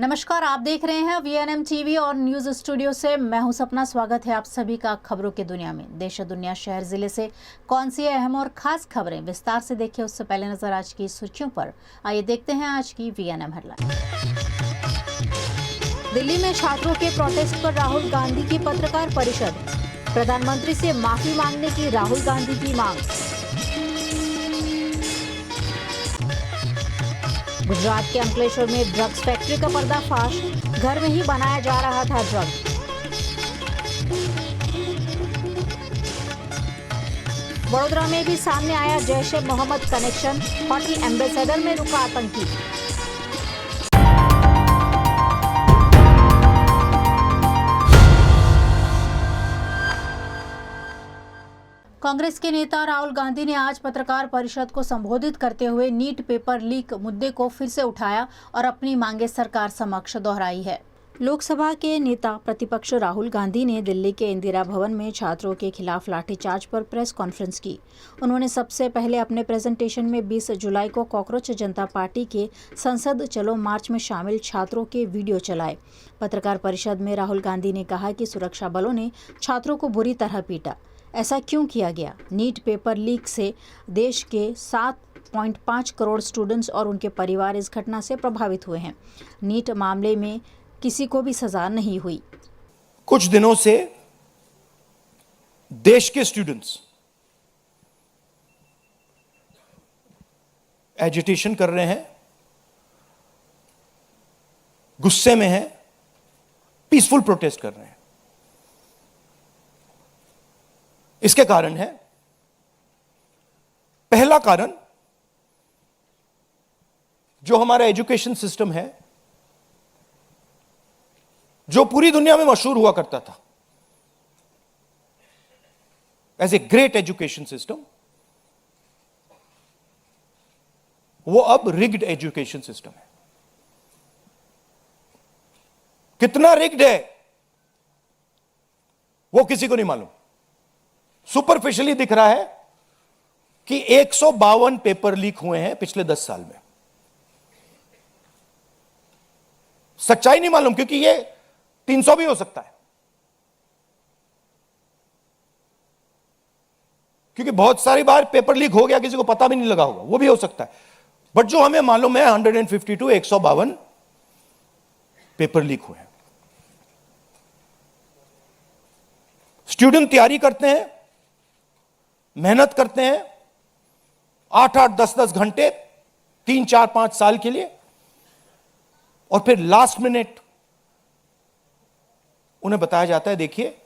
नमस्कार, आप देख रहे हैं वीएनएम टीवी और न्यूज स्टूडियो से मैं हूं सपना। स्वागत है आप सभी का खबरों की दुनिया में। देश दुनिया शहर जिले से कौन सी अहम और खास खबरें विस्तार से देखिए उससे पहले नजर आज की सुर्खियों पर। आइए देखते हैं आज की वीएनएम हेडलाइन। दिल्ली में छात्रों के प्रोटेस्ट पर राहुल गांधी की पत्रकार परिषद, प्रधानमंत्री से माफी मांगने की राहुल गांधी की मांग। गुजरात के अंकलेश्वर में ड्रग्स फैक्ट्री का पर्दाफाश, घर में ही बनाया जा रहा था ड्रग। वडोदरा में भी सामने आया जैश ए मोहम्मद कनेक्शन, होटल एम्बेसडर में रुका आतंकी। कांग्रेस के नेता राहुल गांधी ने आज पत्रकार परिषद को संबोधित करते हुए नीट पेपर लीक मुद्दे को फिर से उठाया और अपनी मांगे सरकार समक्ष दोहराई है। लोकसभा के नेता प्रतिपक्ष राहुल गांधी ने दिल्ली के इंदिरा भवन में छात्रों के खिलाफ लाठीचार्ज पर प्रेस कॉन्फ्रेंस की। उन्होंने सबसे पहले अपने प्रेजेंटेशन में 20 जुलाई को कॉकरोच जनता पार्टी के संसद चलो मार्च में शामिल छात्रों के वीडियो चलाए। पत्रकार परिषद में राहुल गांधी ने कहा कि सुरक्षा बलों ने छात्रों को बुरी तरह पीटा। ऐसा क्यों किया गया? नीट पेपर लीक से देश के 7.5 करोड़ स्टूडेंट्स और उनके परिवार इस घटना से प्रभावित हुए हैं। नीट मामले में किसी को भी सजा नहीं हुई। कुछ दिनों से देश के स्टूडेंट्स एजिटेशन कर रहे हैं, गुस्से में हैं, पीसफुल प्रोटेस्ट कर रहे हैं। इसके कारण है, पहला कारण जो हमारा एजुकेशन सिस्टम है, जो पूरी दुनिया में मशहूर हुआ करता था as a great education system, वो अब रिग्ड एजुकेशन सिस्टम है। कितना रिग्ड है वो किसी को नहीं मालूम। सुपरफिशियली दिख रहा है कि 152 पेपर लीक हुए हैं पिछले 10 साल में। सच्चाई नहीं मालूम, क्योंकि ये 300 भी हो सकता है, क्योंकि बहुत सारी बार पेपर लीक हो गया, किसी को पता भी नहीं लगा होगा, वो भी हो सकता है। बट जो हमें मालूम है 152 152 पेपर लीक हुए हैं। स्टूडेंट तैयारी करते हैं, मेहनत करते हैं 8-8 10-10 घंटे 3-4-5 साल के लिए, और फिर लास्ट मिनट उन्हें बताया जाता है, देखिए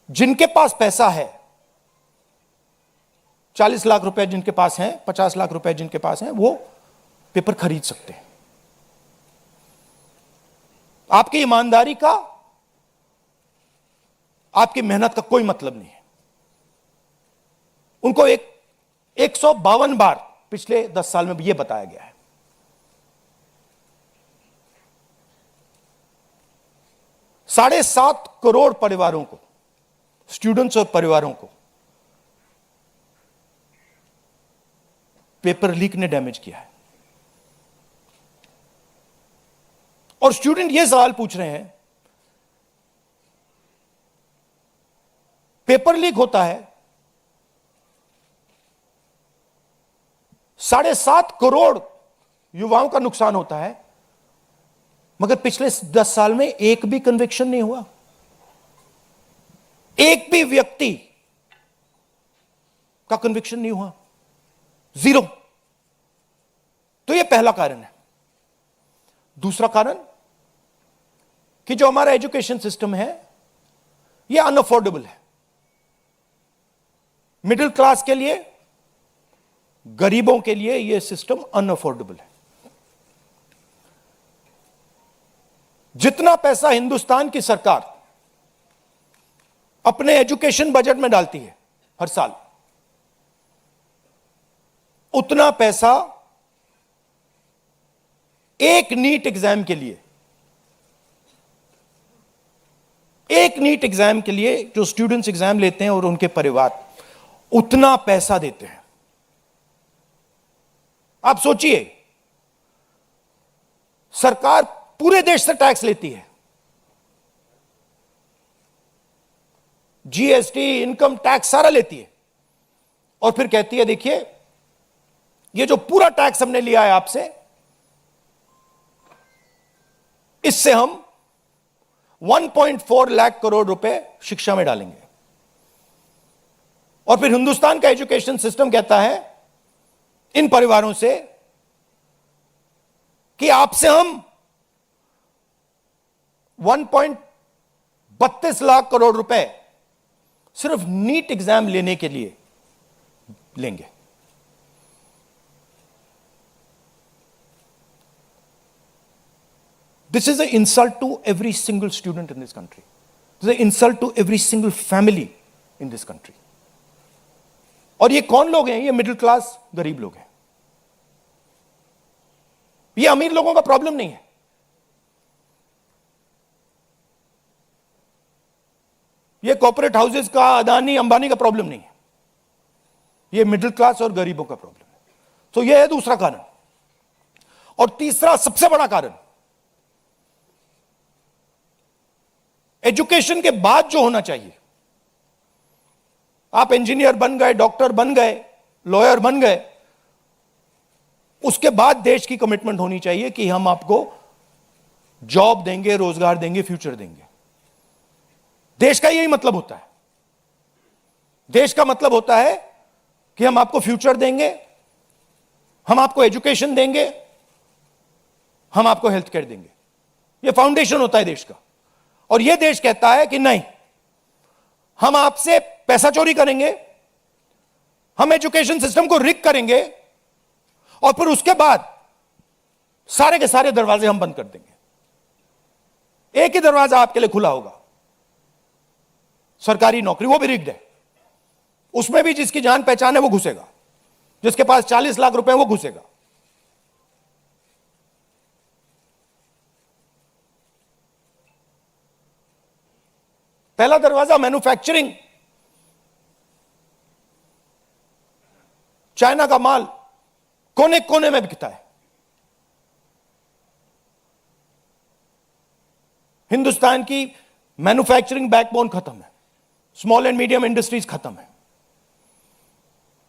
जिनके पास पैसा है, 40 लाख रुपए जिनके पास हैं, 50 लाख रुपए जिनके पास हैं, वो पेपर खरीद सकते हैं। आपकी ईमानदारी का, आपकी मेहनत का कोई मतलब नहीं है। उनको 152 बार पिछले 10 साल में भी यह बताया गया है। 7.5 करोड़ परिवारों को, स्टूडेंट्स और परिवारों को पेपर लीक ने डैमेज किया है। और स्टूडेंट यह सवाल पूछ रहे हैं, पेपर लीक होता है, 7.5 करोड़ युवाओं का नुकसान होता है, मगर पिछले 10 साल में एक भी कन्विक्शन नहीं हुआ, एक भी व्यक्ति का कन्विक्शन नहीं हुआ, 0। तो यह पहला कारण है। दूसरा कारण कि जो हमारा एजुकेशन सिस्टम है यह अनअफोर्डेबल है। मिडिल क्लास के लिए, गरीबों के लिए यह सिस्टम अनअफोर्डेबल है। जितना पैसा हिंदुस्तान की सरकार अपने एजुकेशन बजट में डालती है हर साल, उतना पैसा एक नीट एग्जाम के लिए, जो स्टूडेंट्स एग्जाम लेते हैं और उनके परिवार, उतना पैसा देते हैं। आप सोचिए, सरकार पूरे देश से टैक्स लेती है, जीएसटी, इनकम टैक्स सारा लेती है, और फिर कहती है देखिए ये जो पूरा टैक्स हमने लिया है आपसे, इससे हम 1.4 लाख करोड़ रुपए शिक्षा में डालेंगे। और फिर हिंदुस्तान का एजुकेशन सिस्टम कहता है इन परिवारों से कि आपसे हम 1.32 लाख करोड़ रुपए सिर्फ नीट एग्जाम लेने के लिए लेंगे। This is an insult to every single student in this country. This is an insult to every single family in this country. और ये कौन लोग हैं? ये मिडिल क्लास गरीब लोग हैं। ये अमीर लोगों का प्रॉब्लम नहीं है। ये कॉर्पोरेट हाउसेस का, अदानी अंबानी का प्रॉब्लम नहीं है। ये मिडिल क्लास और गरीबों का प्रॉब्लम है। तो ये है दूसरा कारण। और तीसरा सबसे बड़ा कारण, एजुकेशन के बाद जो होना चाहिए, आप इंजीनियर बन गए, डॉक्टर बन गए, लॉयर बन गए, उसके बाद देश की कमिटमेंट होनी चाहिए कि हम आपको जॉब देंगे, रोजगार देंगे, फ्यूचर देंगे। देश का यही मतलब होता है। देश का मतलब होता है कि हम आपको फ्यूचर देंगे, हम आपको एजुकेशन देंगे, हम आपको हेल्थ केयर देंगे। यह फाउंडेशन होता है देश का। और यह देश कहता है कि नहीं, हम आपसे पैसा चोरी करेंगे, हम एजुकेशन सिस्टम को रिग करेंगे, और फिर उसके बाद सारे के सारे दरवाजे हम बंद कर देंगे। एक ही दरवाजा आपके लिए खुला होगा, सरकारी नौकरी, वो भी रिग्ड है। उसमें भी जिसकी जान पहचान है वो घुसेगा, जिसके पास 40 लाख रुपए है वो घुसेगा। पहला दरवाजा मैन्युफैक्चरिंग, चाइना का माल कोने कोने में बिकता है, हिंदुस्तान की मैन्युफैक्चरिंग बैकबोन खत्म है, स्मॉल एंड मीडियम इंडस्ट्रीज खत्म है।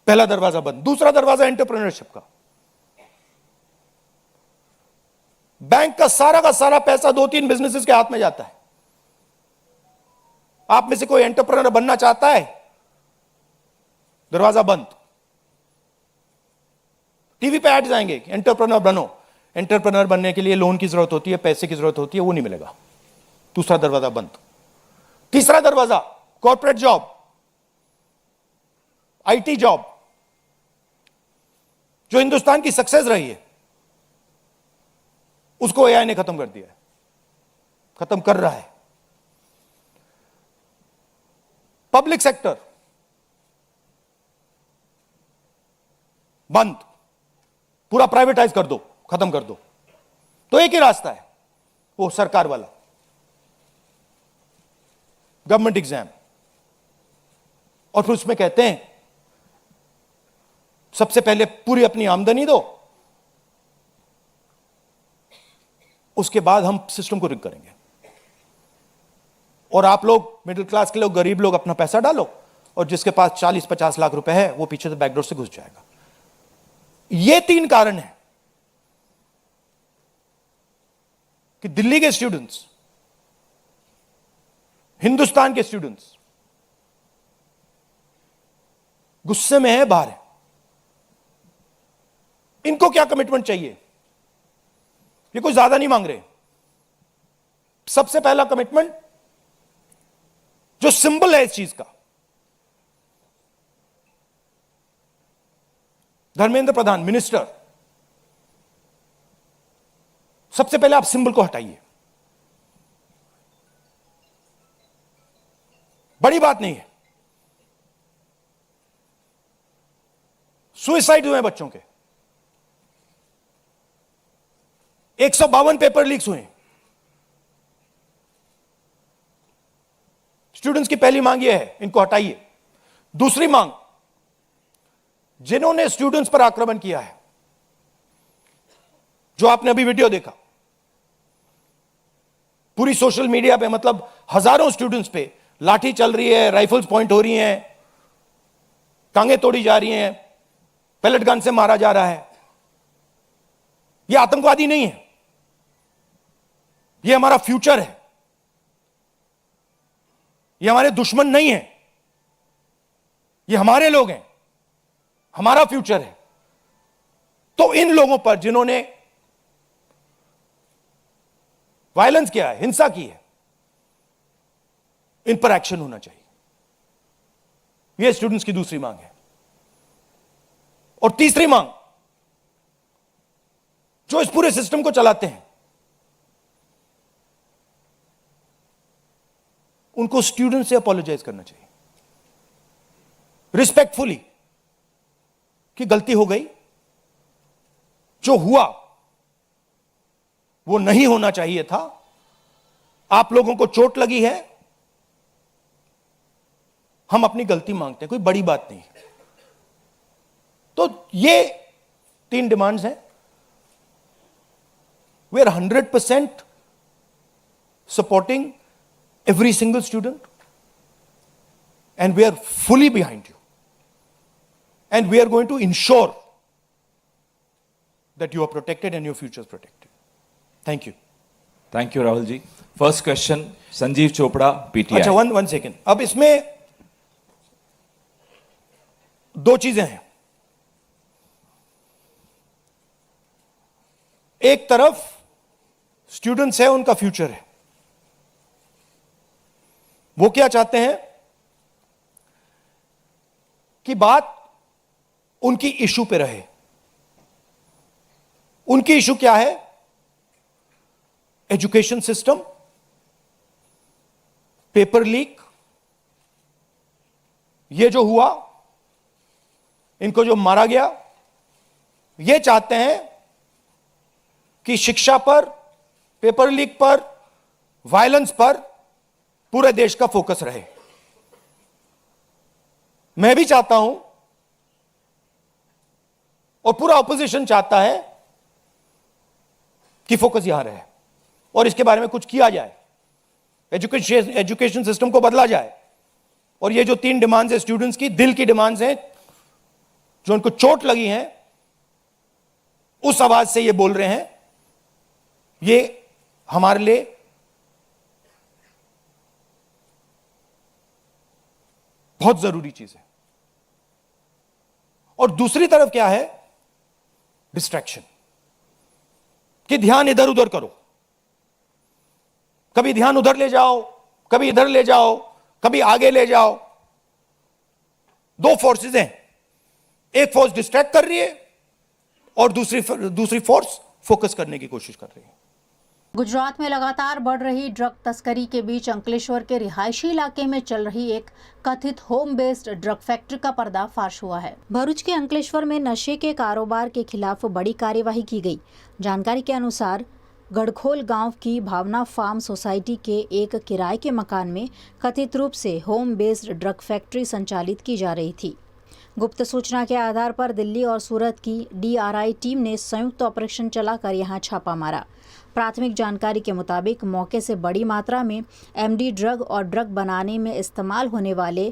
पहला दरवाजा बंद। दूसरा दरवाजा एंटरप्रेन्योरशिप का। बैंक का सारा पैसा 2-3 बिजनेसेस के हाथ में जाता है। आप में से कोई एंटरप्रेन्योर बनना चाहता है, दरवाजा बंद। टीवी पे एड्स आएंगे, एंटरप्रेन्योर बनो। एंटरप्रेन्योर बनने के लिए लोन की जरूरत होती है, पैसे की जरूरत होती है, वो नहीं मिलेगा। दूसरा दरवाजा बंद। तीसरा दरवाजा कॉर्पोरेट जॉब, आईटी जॉब, जो हिंदुस्तान की सक्सेस रही है, उसको एआई ने खत्म कर दिया है, खत्म कर रहा है। पब्लिक सेक्टर बंद, पूरा प्राइवेटाइज कर दो, खत्म कर दो। तो एक ही रास्ता है, वो सरकार वाला, गवर्नमेंट एग्जाम। और फिर उसमें कहते हैं सबसे पहले पूरी अपनी आमदनी दो, उसके बाद हम सिस्टम को रिग करेंगे। और आप लोग मिडिल क्लास के लोग, गरीब लोग अपना पैसा डालो, और जिसके पास 40-50 लाख रुपए है वो पीछे से बैकडोर से घुस जाएगा। ये 3 कारण हैं कि दिल्ली के स्टूडेंट्स, हिंदुस्तान के स्टूडेंट्स गुस्से में है, बाहर है। इनको क्या कमिटमेंट चाहिए? ये कोई ज्यादा नहीं मांग रहे। सबसे पहला कमिटमेंट जो सिंबल है इस चीज का, धर्मेंद्र प्रधान मिनिस्टर, सबसे पहले आप सिंबल को हटाइए। बड़ी बात नहीं है। सुसाइड हुए बच्चों के, 152 पेपर लीक्स हुए। स्टूडेंट्स की पहली मांग यह है, इनको हटाइए। दूसरी मांग, जिन्होंने स्टूडेंट्स पर आक्रमण किया है, जो आपने अभी वीडियो देखा, पूरी सोशल मीडिया पे, मतलब हजारों स्टूडेंट्स पे लाठी चल रही है, राइफल्स पॉइंट हो रही हैं, टांगे तोड़ी जा रही हैं, पैलेट गन से मारा जा रहा है। यह आतंकवादी नहीं है, यह हमारा फ्यूचर है, ये हमारे दुश्मन नहीं है, ये हमारे लोग हैं, हमारा फ्यूचर है। तो इन लोगों पर जिन्होंने वायलेंस किया है, हिंसा की है, इन पर एक्शन होना चाहिए। यह स्टूडेंट्स की दूसरी मांग है। और तीसरी मांग, जो इस पूरे सिस्टम को चलाते हैं, उनको स्टूडेंट से अपोलोजाइज करना चाहिए रिस्पेक्टफुली कि गलती हो गई, जो हुआ वो नहीं होना चाहिए था, आप लोगों को चोट लगी है, हम अपनी गलती मांगते हैं, कोई बड़ी बात नहीं है। तो ये 3 डिमांड्स हैं। We are 100% supporting every single student, and we are fully behind you, and we are going to ensure that you are protected and your future is protected. Thank you. Thank you Rahul ji. First question Sanjeev Chopra, PTI. अच्छा, one second. अब इसमें 2 चीजें हैं। एक तरफ students है, उनका future है, वो क्या चाहते हैं कि बात उनकी इशू पे रहे। उनकी इशू क्या है? एजुकेशन सिस्टम, पेपर लीक, ये जो हुआ, इनको जो मारा गया, ये चाहते हैं कि शिक्षा पर, पेपर लीक पर, वायलेंस पर पूरे देश का फोकस रहे। मैं भी चाहता हूं और पूरा ऑपोजिशन चाहता है कि फोकस यहां रहे और इसके बारे में कुछ किया जाए, एजुकेशन सिस्टम को बदला जाए। और ये जो 3 डिमांड्स है स्टूडेंट्स की, दिल की डिमांड्स हैं, जो उनको चोट लगी हैं, उस आवाज से ये बोल रहे हैं, ये हमारे लिए बहुत जरूरी चीज है। और दूसरी तरफ क्या है? डिस्ट्रैक्शन, कि ध्यान इधर उधर करो, कभी ध्यान उधर ले जाओ, कभी इधर ले जाओ, कभी आगे ले जाओ। 2 फोर्सेस हैं, एक फोर्स डिस्ट्रैक्ट कर रही है और दूसरी फोर्स फोकस करने की कोशिश कर रही है। गुजरात में लगातार बढ़ रही ड्रग तस्करी के बीच अंकलेश्वर के रिहायशी इलाके में चल रही एक कथित होम बेस्ड ड्रग फैक्ट्री का पर्दाफाश हुआ है। भरूच के अंकलेश्वर में नशे के कारोबार के खिलाफ बड़ी कार्यवाही की गई। जानकारी के अनुसार गढ़खोल गांव की भावना फार्म सोसाइटी के एक किराए के मकान में कथित रूप से होम बेस्ड ड्रग फैक्ट्री संचालित की जा रही थी। गुप्त सूचना के आधार पर दिल्ली और सूरत की DRI टीम ने संयुक्त ऑपरेशन चलाकर यहां छापा मारा। प्राथमिक जानकारी के मुताबिक मौके से बड़ी मात्रा में MD ड्रग और ड्रग बनाने में इस्तेमाल होने वाले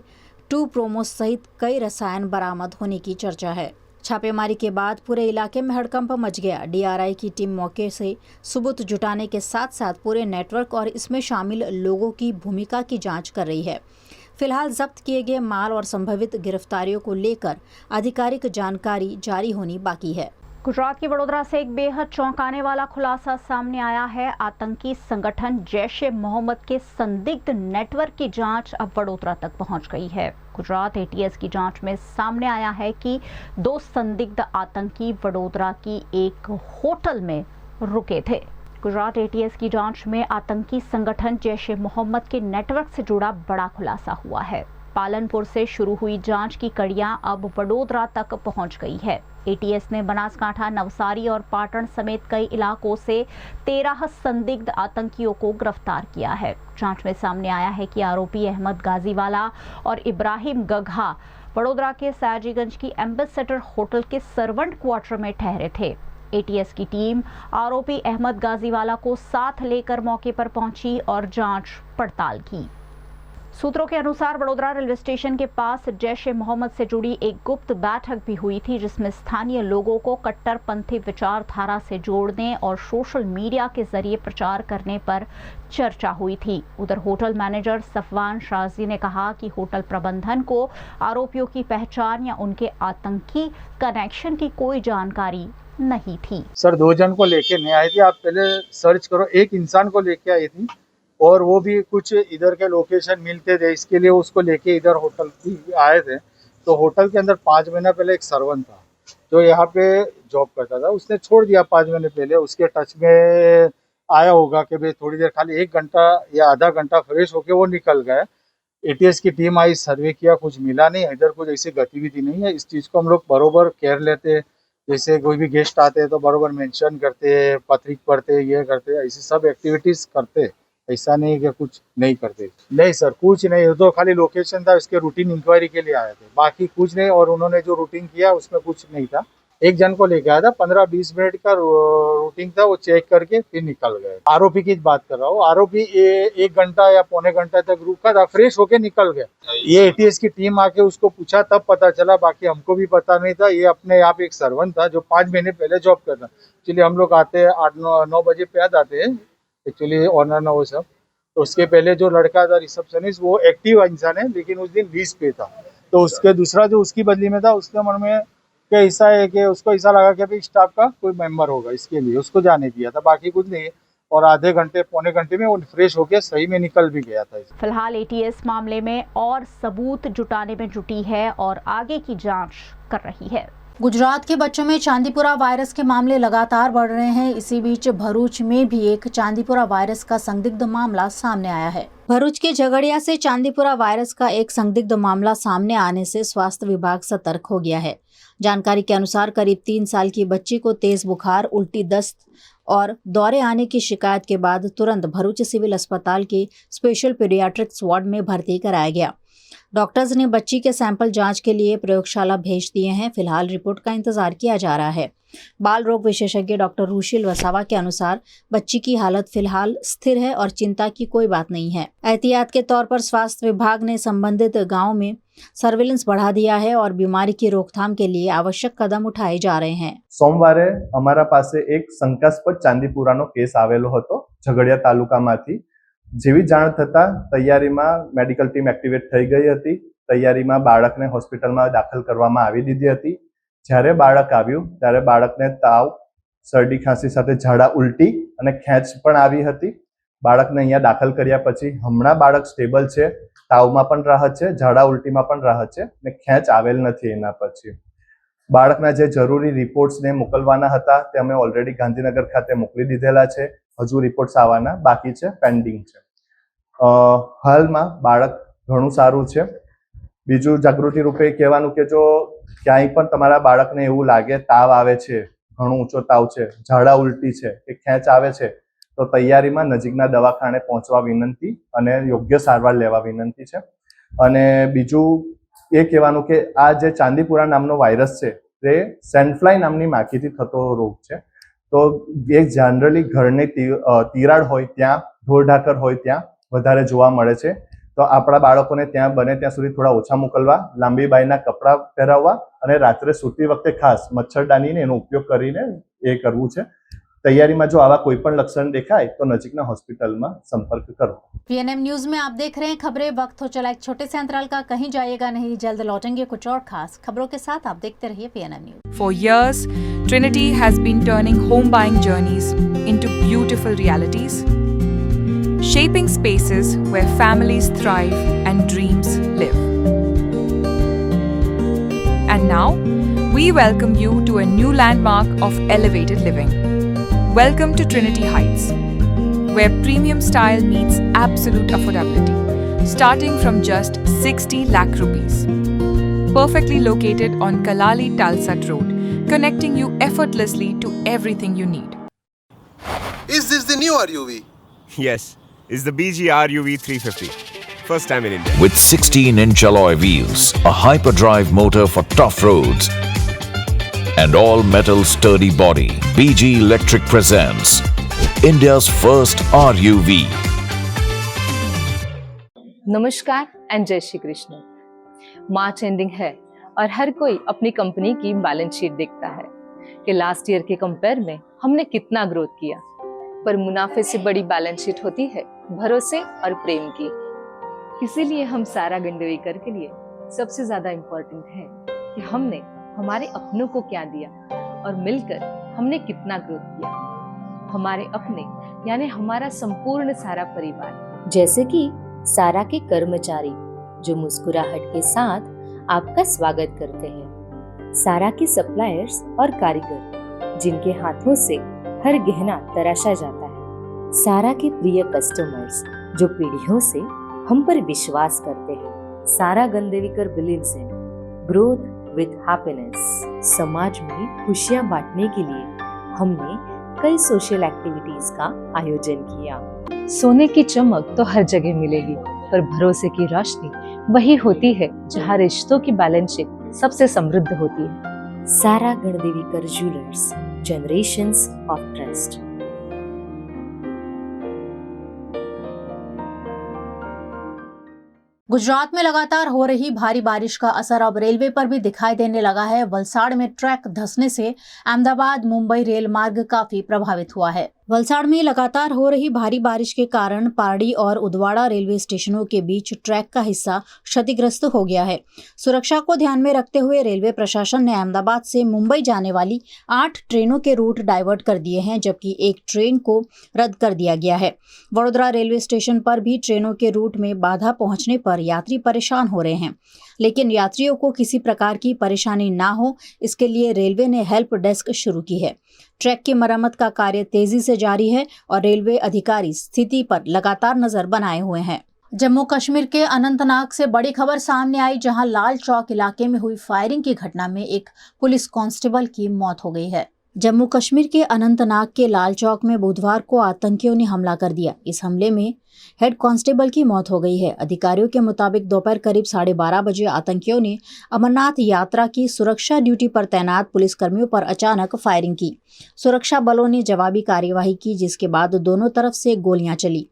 2-प्रोमो सहित कई रसायन बरामद होने की चर्चा है। छापेमारी के बाद पूरे इलाके में हड़कंप मच गया। DRI की टीम मौके से सबूत जुटाने के साथ साथ पूरे नेटवर्क और इसमें शामिल लोगों की भूमिका की जांच कर रही है। फिलहाल जब्त किए गए माल और संभावित गिरफ्तारियों को लेकर आधिकारिक जानकारी जारी होनी बाकी है। गुजरात के वडोदरा से एक बेहद चौंकाने वाला खुलासा सामने आया है। आतंकी संगठन जैश-ए-मोहम्मद के संदिग्ध नेटवर्क की जांच अब वडोदरा तक पहुंच गई है। गुजरात ATS की जांच में सामने आया है कि 2 संदिग्ध आतंकी वडोदरा की एक होटल में रुके थे। गुजरात ATS की जांच में आतंकी संगठन जैश-ए-मोहम्मद के नेटवर्क से जुड़ा बड़ा खुलासा हुआ है। पालनपुर से शुरू हुई जांच की कड़ियां अब वडोदरा तक पहुंच गई है। ATS ने बनासकांठा, नवसारी और पाटन समेत कई इलाकों से 13 संदिग्ध आतंकियों को गिरफ्तार किया है। जांच में सामने आया है कि आरोपी अहमद गाजीवाला और इब्राहिम गघा वडोदरा के सयाजीगंज की एम्बेसडर होटल के सर्वेंट क्वार्टर में ठहरे थे। एटीएस की टीम आरोपी अहमद गाजीवाला को साथ लेकर मौके पर पहुंची और जांच पड़ताल की। सूत्रों के अनुसार वडोदरा रेलवे स्टेशन के पास जैश ए मोहम्मद से जुड़ी एक गुप्त बैठक भी हुई थी, जिसमें स्थानीय लोगों को कट्टरपंथी विचारधारा से जोड़ने और सोशल मीडिया के जरिए प्रचार करने पर चर्चा हुई थी। उधर होटल मैनेजर सफवान शाजी ने कहा कि होटल प्रबंधन को आरोपियों की पहचान या उनके आतंकी कनेक्शन की कोई जानकारी नहीं थी। सर 2 जन को लेके नहीं आई थी, आप पहले सर्च करो। एक इंसान को लेके आई थी और वो भी कुछ इधर के लोकेशन मिलते थे, इसके लिए उसको लेके इधर होटल की आए थे। तो होटल के अंदर 5 महीना पहले एक सर्वेंट था जो यहाँ पे जॉब करता था, उसने छोड़ दिया 5 महीने पहले। उसके टच में आया होगा कि भाई थोड़ी देर, खाली 1 घंटा या आधा घंटा फ्रेश होके वो निकल गए। एटीएस की टीम आई, सर्वे किया, कुछ मिला नहीं, इधर कुछ ऐसी गतिविधि नहीं है। इस चीज़ को हम लोग बरोबर केयर लेते हैं, जैसे कोई भी गेस्ट आते हैं तो बरोबर मेंशन करते हैं, पत्रिक पढ़ते हैं, ये करते हैं, ऐसी सब एक्टिविटीज़ करते हैं। ऐसा नहीं कि कुछ नहीं करते। नहीं सर, कुछ नहीं, तो खाली लोकेशन था, उसके रूटीन इंक्वायरी के लिए आए थे, बाकी कुछ नहीं। और उन्होंने जो रूटीन किया उसमें कुछ नहीं था। 1 जन को लेके आया था, 15-20 मिनट का रूटीन था, वो चेक करके फिर निकल गए। आरोपी की बात कर रहा हूँ, आरोपी 1 घंटा या पौने घंटा तक रुका था, फ्रेश होके निकल गया। ये एटीएस की टीम आके उसको पूछा तब पता चला, बाकी हमको भी पता नहीं था। ये अपने आप एक सर्वेंट था जो 5 महीने पहले जॉब करता। एक्चुअली हम लोग आते हैं 8-9 बजे पे आ जाते हैं, एक्चुअली ऑनर ना वो सब। तो उसके पहले जो लड़का था रिसेप्शनिस्ट, वो एक्टिव इंसान है, लेकिन उस दिन लीज पे था। तो उसके दूसरा जो उसकी बदली में था, उसके मन में क्या ऐसा है कि उसको ऐसा लगा कि भाई स्टाफ का कोई मेंबर होगा, इसके लिए उसको जाने दिया था, बाकी कुछ नहीं। और आधे घंटे पौने घंटे में वो फ्रेश होके सही में निकल भी गया था। फिलहाल एटीएस मामले में और सबूत जुटाने में जुटी है और आगे की जांच कर रही है। गुजरात के बच्चों में चांदीपुरा वायरस के मामले लगातार बढ़ रहे हैं। इसी बीच भरूच में भी एक चांदीपुरा वायरस का संदिग्ध मामला सामने आया है। भरूच के झगड़िया से चांदीपुरा वायरस का एक संदिग्ध मामला सामने आने से स्वास्थ्य विभाग सतर्क हो गया है। जानकारी के अनुसार करीब 3 साल की बच्ची को तेज बुखार, उल्टी, दस्त और दौरे आने की शिकायत के बाद तुरंत भरूच सिविल अस्पताल के स्पेशल पीडियाट्रिक्स वार्ड में भर्ती कराया गया। डॉक्टर्स ने बच्ची के सैंपल जांच के लिए प्रयोगशाला भेज दिए हैं। फिलहाल रिपोर्ट का इंतजार किया जा रहा है। बाल रोग विशेषज्ञ डॉक्टर रुशील वसावा के अनुसार बच्ची की हालत फिलहाल स्थिर है और चिंता की कोई बात नहीं है। एहतियात के तौर पर स्वास्थ्य विभाग ने संबंधित गांव में सर्विलेंस बढ़ा दिया है और बीमारी की रोकथाम के लिए आवश्यक कदम उठाए जा रहे हैं। सोमवारे અમારા પાસે એક શંકાસ્પદ ચાંદીપુરાનો કેસ આવેલો હતો ઝઘડિયા તાલુકામાંથી। જેવી જાણ થતા તૈયારીમાં મેડિકલ ટીમ એક્ટિવેટ થઈ ગઈ હતી। તૈયારીમાં બાળકને હોસ્પિટલમાં દાખલ કરવામાં આવી દીધી હતી। જ્યારે બાળક આવ્યું ત્યારે બાળકને તાવ, શરદી, ખાંસી સાથે ઝાડા, ઉલટી અને ખેંચ પણ આવી હતી। બાળકને અહીંયા દાખલ કર્યા પછી હમણાં બાળક સ્ટેબલ છે, તાવમાં પણ રાહત છે, ઝાડા ઉલટીમાં પણ રાહત છે ને ખેંચ આવેલ નથી એના પછી। બાળકના જે જરૂરી રિપોર્ટ્સને મોકલવાના હતા તે અમે ઓલરેડી ગાંધીનગર ખાતે મોકલી દીધેલા છે। હજુ રિપોર્ટ્સ આવવાના બાકી છે, પેન્ડિંગ છે। હાલમાં બાળક ઘણું સારું છે। બીજું જાગૃતિ રૂપે કહેવાનું કે જો ક્યાંય પણ તમારા બાળકને એવું લાગે તાવ આવે છે, ઘણો ઊંચો તાવ છે, ઝાડા ઉલટી છે કે ખેંચ આવે છે તો તૈયારીમાં નજીકના દવાખાને પહોંચવા વિનંતી અને યોગ્ય સારવાર લેવા વિનંતી છે। અને બીજું એ કહેવાનું કે આ જે ચાંદીપુરા નામનો વાયરસ છે તે સેન્ડફ્લાય નામની માખીથી થતો રોગ છે। તો એ જનરલી ઘરની તિરાડ હોય ત્યાં, ઢોરઢાકર હોય ત્યાં વધારે જોવા મળે છે। તો આપણા બાળકોને ત્યાં બને ત્યાં સુધી થોડા ઓછા મોકલવા, લાંબી બાયના કપડાં પહેરાવવા અને રાત્રે સૂતી વખતે ખાસ મચ્છરદાનીને એનો ઉપયોગ કરીને એ કરવું છે। तैयारी में जो आवा कोई पण लक्षण देखाय तो नजीकना हॉस्पिटल में संपर्क करो। पीएनएम न्यूज में आप देख रहे हैं खबरें। वक्त हो चला एक छोटे से अंतराल का, कहीं जाइएगा नहीं, जल्द लौटेंगे कुछ और खास खबरों के साथ। आप देखते रहिए PNM news. For years, Trinity has been turning home buying journeys into beautiful realities, shaping spaces where families thrive and dreams live. And now, we welcome you to a new landmark of elevated living. Welcome to Trinity Heights, where premium style meets absolute affordability, starting from just 60 lakh rupees. Perfectly located on Kalali Talsat Road, connecting you effortlessly to everything you need. Is this the new RUV? Yes, it's the BG RUV 350. First time in India. With 16-inch alloy wheels, a hyperdrive motor for tough roads, and all metal sturdy body. BG Electric presents India's first RUV. नमस्कार and जय Shri Krishna. March ending है और हर कोई अपनी company की balance sheet देखता है कि लास्ट ईयर के कंपेयर में हमने कितना ग्रोथ किया, पर मुनाफे से बड़ी बैलेंस शीट होती है भरोसे और प्रेम की। इसीलिए हम सारा गंडवेकर के लिए सबसे ज्यादा इम्पोर्टेंट है कि हमने हमारे अपनों को क्या दिया और मिलकर हमने कितना ग्रोथ किया। हमारे अपने यानी हमारा संपूर्ण सारा परिवार, जैसे कि सारा के कर्मचारी जो मुस्कुराहट के साथ आपका स्वागत करते हैं, सारा के सप्लायर्स और कारीगर जिनके हाथों से हर गहना तराशा जाता है, सारा के प्रिय कस्टमर्स जो पीढ़ियों से हम पर विश्वास करते हैं। Sara Gandevikar believes in growth with happiness. समाज में खुशियां बांटने के लिए हमने कई सोशल एक्टिविटीज का आयोजन किया। सोने की चमक तो हर जगह मिलेगी, पर भरोसे की रोशनी वही होती है जहाँ रिश्तों की बैलेंस शीट सबसे समृद्ध होती है। Sara Gandevikar jewellers, generations of trust. Gujarat में लगातार हो रही भारी बारिश का असर अब रेलवे पर भी दिखाई देने लगा है। वलसाड़ में ट्रैक धंसने से अहमदाबाद मुंबई रेल मार्ग काफी प्रभावित हुआ है। वलसाड़ में लगातार हो रही भारी बारिश के कारण पारडी और उदवाड़ा रेलवे स्टेशनों के बीच ट्रैक का हिस्सा क्षतिग्रस्त हो गया है। सुरक्षा को ध्यान में रखते हुए रेलवे प्रशासन ने अहमदाबाद से मुंबई जाने वाली 8 ट्रेनों के रूट डाइवर्ट कर दिए हैं, जबकि एक ट्रेन को रद्द कर दिया गया है। वडोदरा रेलवे स्टेशन पर भी ट्रेनों के रूट में बाधा पहुंचने पर यात्री परेशान हो रहे हैं, लेकिन यात्रियों को किसी प्रकार की परेशानी ना हो इसके लिए रेलवे ने हेल्प डेस्क शुरू की है। ट्रैक की मरम्मत का कार्य तेजी से जारी है और रेलवे अधिकारी स्थिति पर लगातार नजर बनाए हुए हैं। जम्मू कश्मीर के अनंतनाग से बड़ी खबर सामने आई, जहां लाल चौक इलाके में हुई फायरिंग की घटना में एक पुलिस कांस्टेबल की मौत हो गई है। जम्मू कश्मीर के अनंतनाग के लाल चौक में बुधवार को आतंकियों ने हमला कर दिया। इस हमले में हेड कांस्टेबल की मौत हो गई है। अधिकारियों के मुताबिक दोपहर करीब 12:30 बजे आतंकियों ने अमरनाथ यात्रा की सुरक्षा ड्यूटी पर तैनात पुलिसकर्मियों पर अचानक फायरिंग की। सुरक्षा बलों ने जवाबी कार्यवाही की, जिसके बाद दोनों तरफ से गोलियां चली।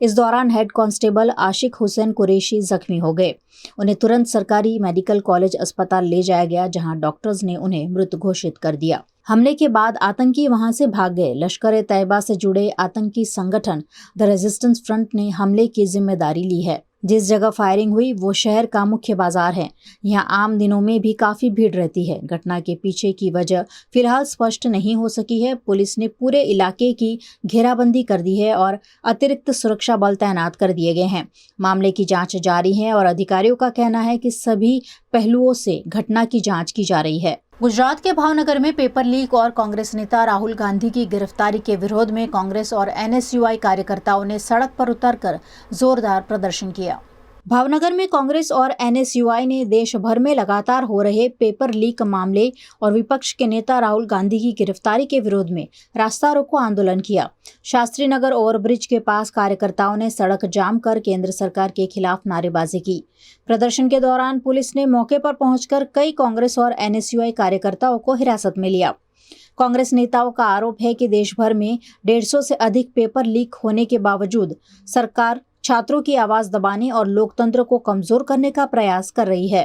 इस दौरान हेड कांस्टेबल आशिक हुसैन कुरैशी जख्मी हो गए। उन्हें तुरंत सरकारी मेडिकल कॉलेज अस्पताल ले जाया गया, जहां डॉक्टर्स ने उन्हें मृत घोषित कर दिया। हमले के बाद आतंकी वहां से भाग गए। लश्कर-ए-तैयबा से जुड़े आतंकी संगठन द रेजिस्टेंस फ्रंट ने हमले की जिम्मेदारी ली है। जिस जगह फायरिंग हुई वो शहर का मुख्य बाजार है। यहाँ आम दिनों में भी काफी भीड़ रहती है। घटना के पीछे की वजह फिलहाल स्पष्ट नहीं हो सकी है। पुलिस ने पूरे इलाके की घेराबंदी कर दी है और अतिरिक्त सुरक्षा बल तैनात कर दिए गए हैं। मामले की जांच जारी है और अधिकारियों का कहना है कि सभी पहलुओं से घटना की जांच की जा रही है। गुजरात के भावनगर में पेपर लीक और कांग्रेस नेता राहुल गांधी की गिरफ्तारी के विरोध में कांग्रेस और NSUI कार्यकर्ताओं ने सड़क पर उतरकर जोरदार प्रदर्शन किया। भावनगर में कांग्रेस और NSUI ने देश भर में लगातार हो रहे पेपर लीक मामले और विपक्ष के नेता राहुल गांधी की गिरफ्तारी के विरोध में रास्ता रोको आंदोलन किया। शास्त्री नगर ओवरब्रिज के पास कार्यकर्ताओं ने सड़क जाम कर केंद्र सरकार के खिलाफ नारेबाजी की। प्रदर्शन के दौरान पुलिस ने मौके पर पहुंचकर कई कांग्रेस और NSUI कार्यकर्ताओं को हिरासत में लिया। कांग्रेस नेताओं का आरोप है कि देश भर में 150 से अधिक पेपर लीक होने के बावजूद सरकार छात्रों की आवाज दबाने और लोकतंत्र को कमजोर करने का प्रयास कर रही है।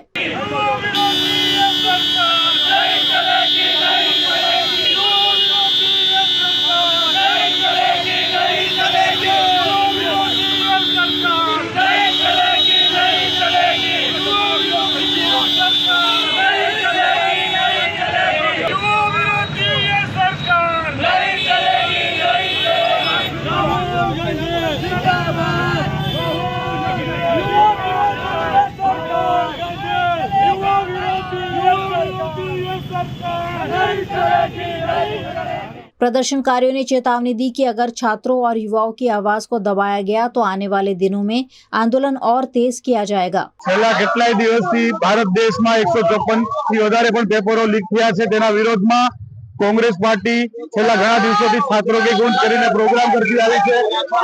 प्रदर्शनकारियों ने चेतावनी दी कि अगर छात्रों और युवाओं की आवाज को दबाया गया तो आने वाले दिनों में आंदोलन और तेज किया जाएगा। છેલ્લા કેટલાય દિવસથી ભારત દેશમાં 154થી વધારે પણ પેપરો લીક થયા છે। તેના વિરોધમાં કોંગ્રેસ પાર્ટી છેલ્લા ઘણા દિવસોથી છાત્રો કે ગુંજ કરીને પ્રોગ્રામ કરતી આવી છે।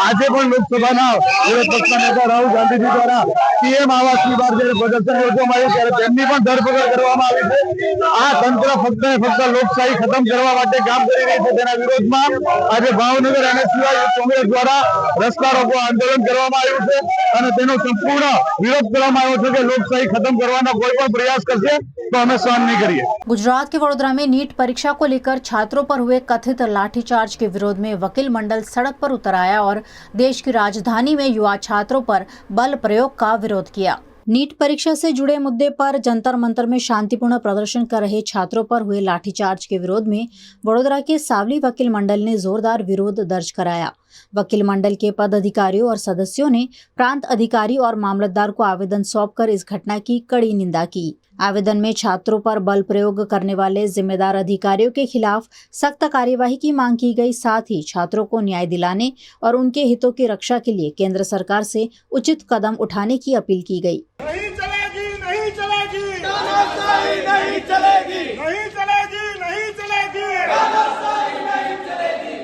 આજે પણ લોકસભાના વિરોધ પક્ષના નેતા રાહુલ ગાંધીજી દ્વારા પીએમ આવાસની બહાર જ્યારે પ્રદર્શન યોજવામાં આવ્યું ત્યારે તેમની પણ ધરપકડ કરવામાં આવી છે। આ તંત્ર ફક્ત ને ફક્ત લોકશાહી ખતમ કરવા માટે કામ કરી રહી છે। તેના વિરોધમાં આજે ભાવનગર અને સિવાય કોંગ્રેસ દ્વારા રસ્તા રોકો આંદોલન કરવામાં આવ્યું છે અને તેનો સંપૂર્ણ વિરોધ કરવામાં આવ્યો છે કે લોકશાही खत्म करवाना कोई पण प्रयास करશે तो हमें सहन नहीं करिए। गुजरात के वडोदरा में नीट परीक्षा को लेकर छात्रों पर हुए कथित लाठीचार्ज के विरोध में वकील मंडल सड़क पर उतर आया और देश की राजधानी में युवा छात्रों पर बल प्रयोग का विरोध किया। नीट परीक्षा से जुड़े मुद्दे पर जंतर मंतर में शांतिपूर्ण प्रदर्शन कर रहे छात्रों पर हुए लाठीचार्ज के विरोध में वडोदरा के सावली वकील मंडल ने जोरदार विरोध दर्ज कराया। वकील मंडल के पद अधिकारियों और सदस्यों ने प्रांत अधिकारी और मामलतदार को आवेदन सौंपकर इस घटना की कड़ी निंदा की। आवेदन में छात्रों पर बल प्रयोग करने वाले जिम्मेदार अधिकारियों के खिलाफ सख्त कार्यवाही की मांग की गई। साथ ही छात्रों को न्याय दिलाने और उनके हितों की रक्षा के लिए केंद्र सरकार से उचित कदम उठाने की अपील की गई। नहीं चलेगी, नहीं चलेगी, तानाशाही नहीं चलेगी, नहीं चलेगी, नहीं चलेगी, तानाशाही नहीं चलेगी।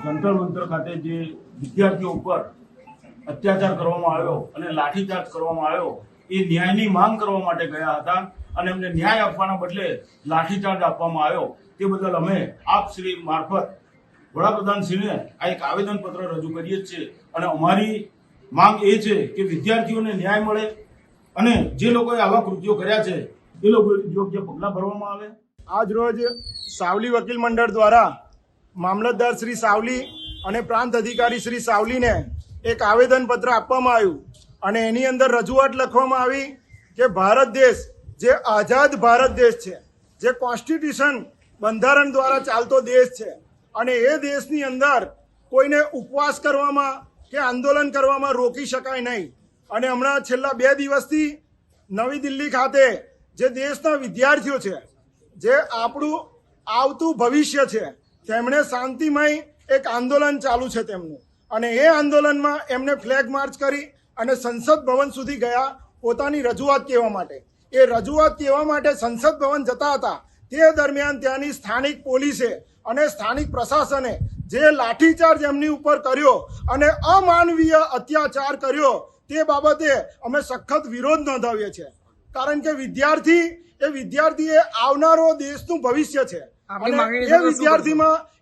जंतर मंतर खाते जे विद्यार्थीओ पर અત્યાચાર કરવામાં આવ્યો અને લાઠીચાર્જ કરવામાં આવ્યો એ ન્યાયની માંગ કરવા માટે ગયા હતા અને એમને ન્યાય આપવાના બદલે લાઠીચાર્જ આપવામાં આવ્યો તે બદલ અમે આપ શ્રી મારફત વડાપ્રધાનશ્રીને આ એક આવેદનપત્ર રજૂ કરીએ છીએ અને અમારી માંગ એ છે કે વિદ્યાર્થીઓને ન્યાય મળે અને જે લોકોએ આવા કૃત્યો કર્યા છે એ લોકો યોગ્ય પગલાં ભરવામાં આવે। આજ રોજ સાવલી વકીલ મંડળ દ્વારા મામલતદાર શ્રી સાવલી અને પ્રાંત અધિકારી શ્રી સાવલીને एक आवेदन पत्र आपवामां आव्युं अने एनी अंदर रजूआत लखवामां आवी के भारत देश जे आजाद भारत देश छे, जे कॉन्स्टिट्यूशन बंधारण द्वारा चालतो देश छे अने ए देशनी अंदर कोईने उपवास करवामां के आंदोलन करवामां रोकी शकाय नहीं। अने हमणां छेल्ला 2 दिवसथी नवी दिल्ली खाते जे देशना विद्यार्थीओ छे, जे आपणुं आवतुं भविष्य छे, तेमणे शांतिमय एक आंदोलन चालू छे तेमनुं અને એ આંદોલનમાં એમને ફ્લેગ માર્ચ કરી અને સંસદ ભવન સુધી ગયા પોતાની રજૂઆત કહેવા માટે। એ રજૂઆત કહેવા માટે સંસદ ભવન જતા હતા તે દરમિયાન ત્યાંની સ્થાનિક પોલીસે અને સ્થાનિક પ્રશાસને જે લાઠીચાર્જ એમની ઉપર કર્યો અને અમાનવીય અત્યાચાર કર્યો તે બાબતે અમે સખત વિરોધ નોંધાવીએ છીએ। કારણ કે વિદ્યાર્થી એ આવનારો દેશનું ભવિષ્ય છે અને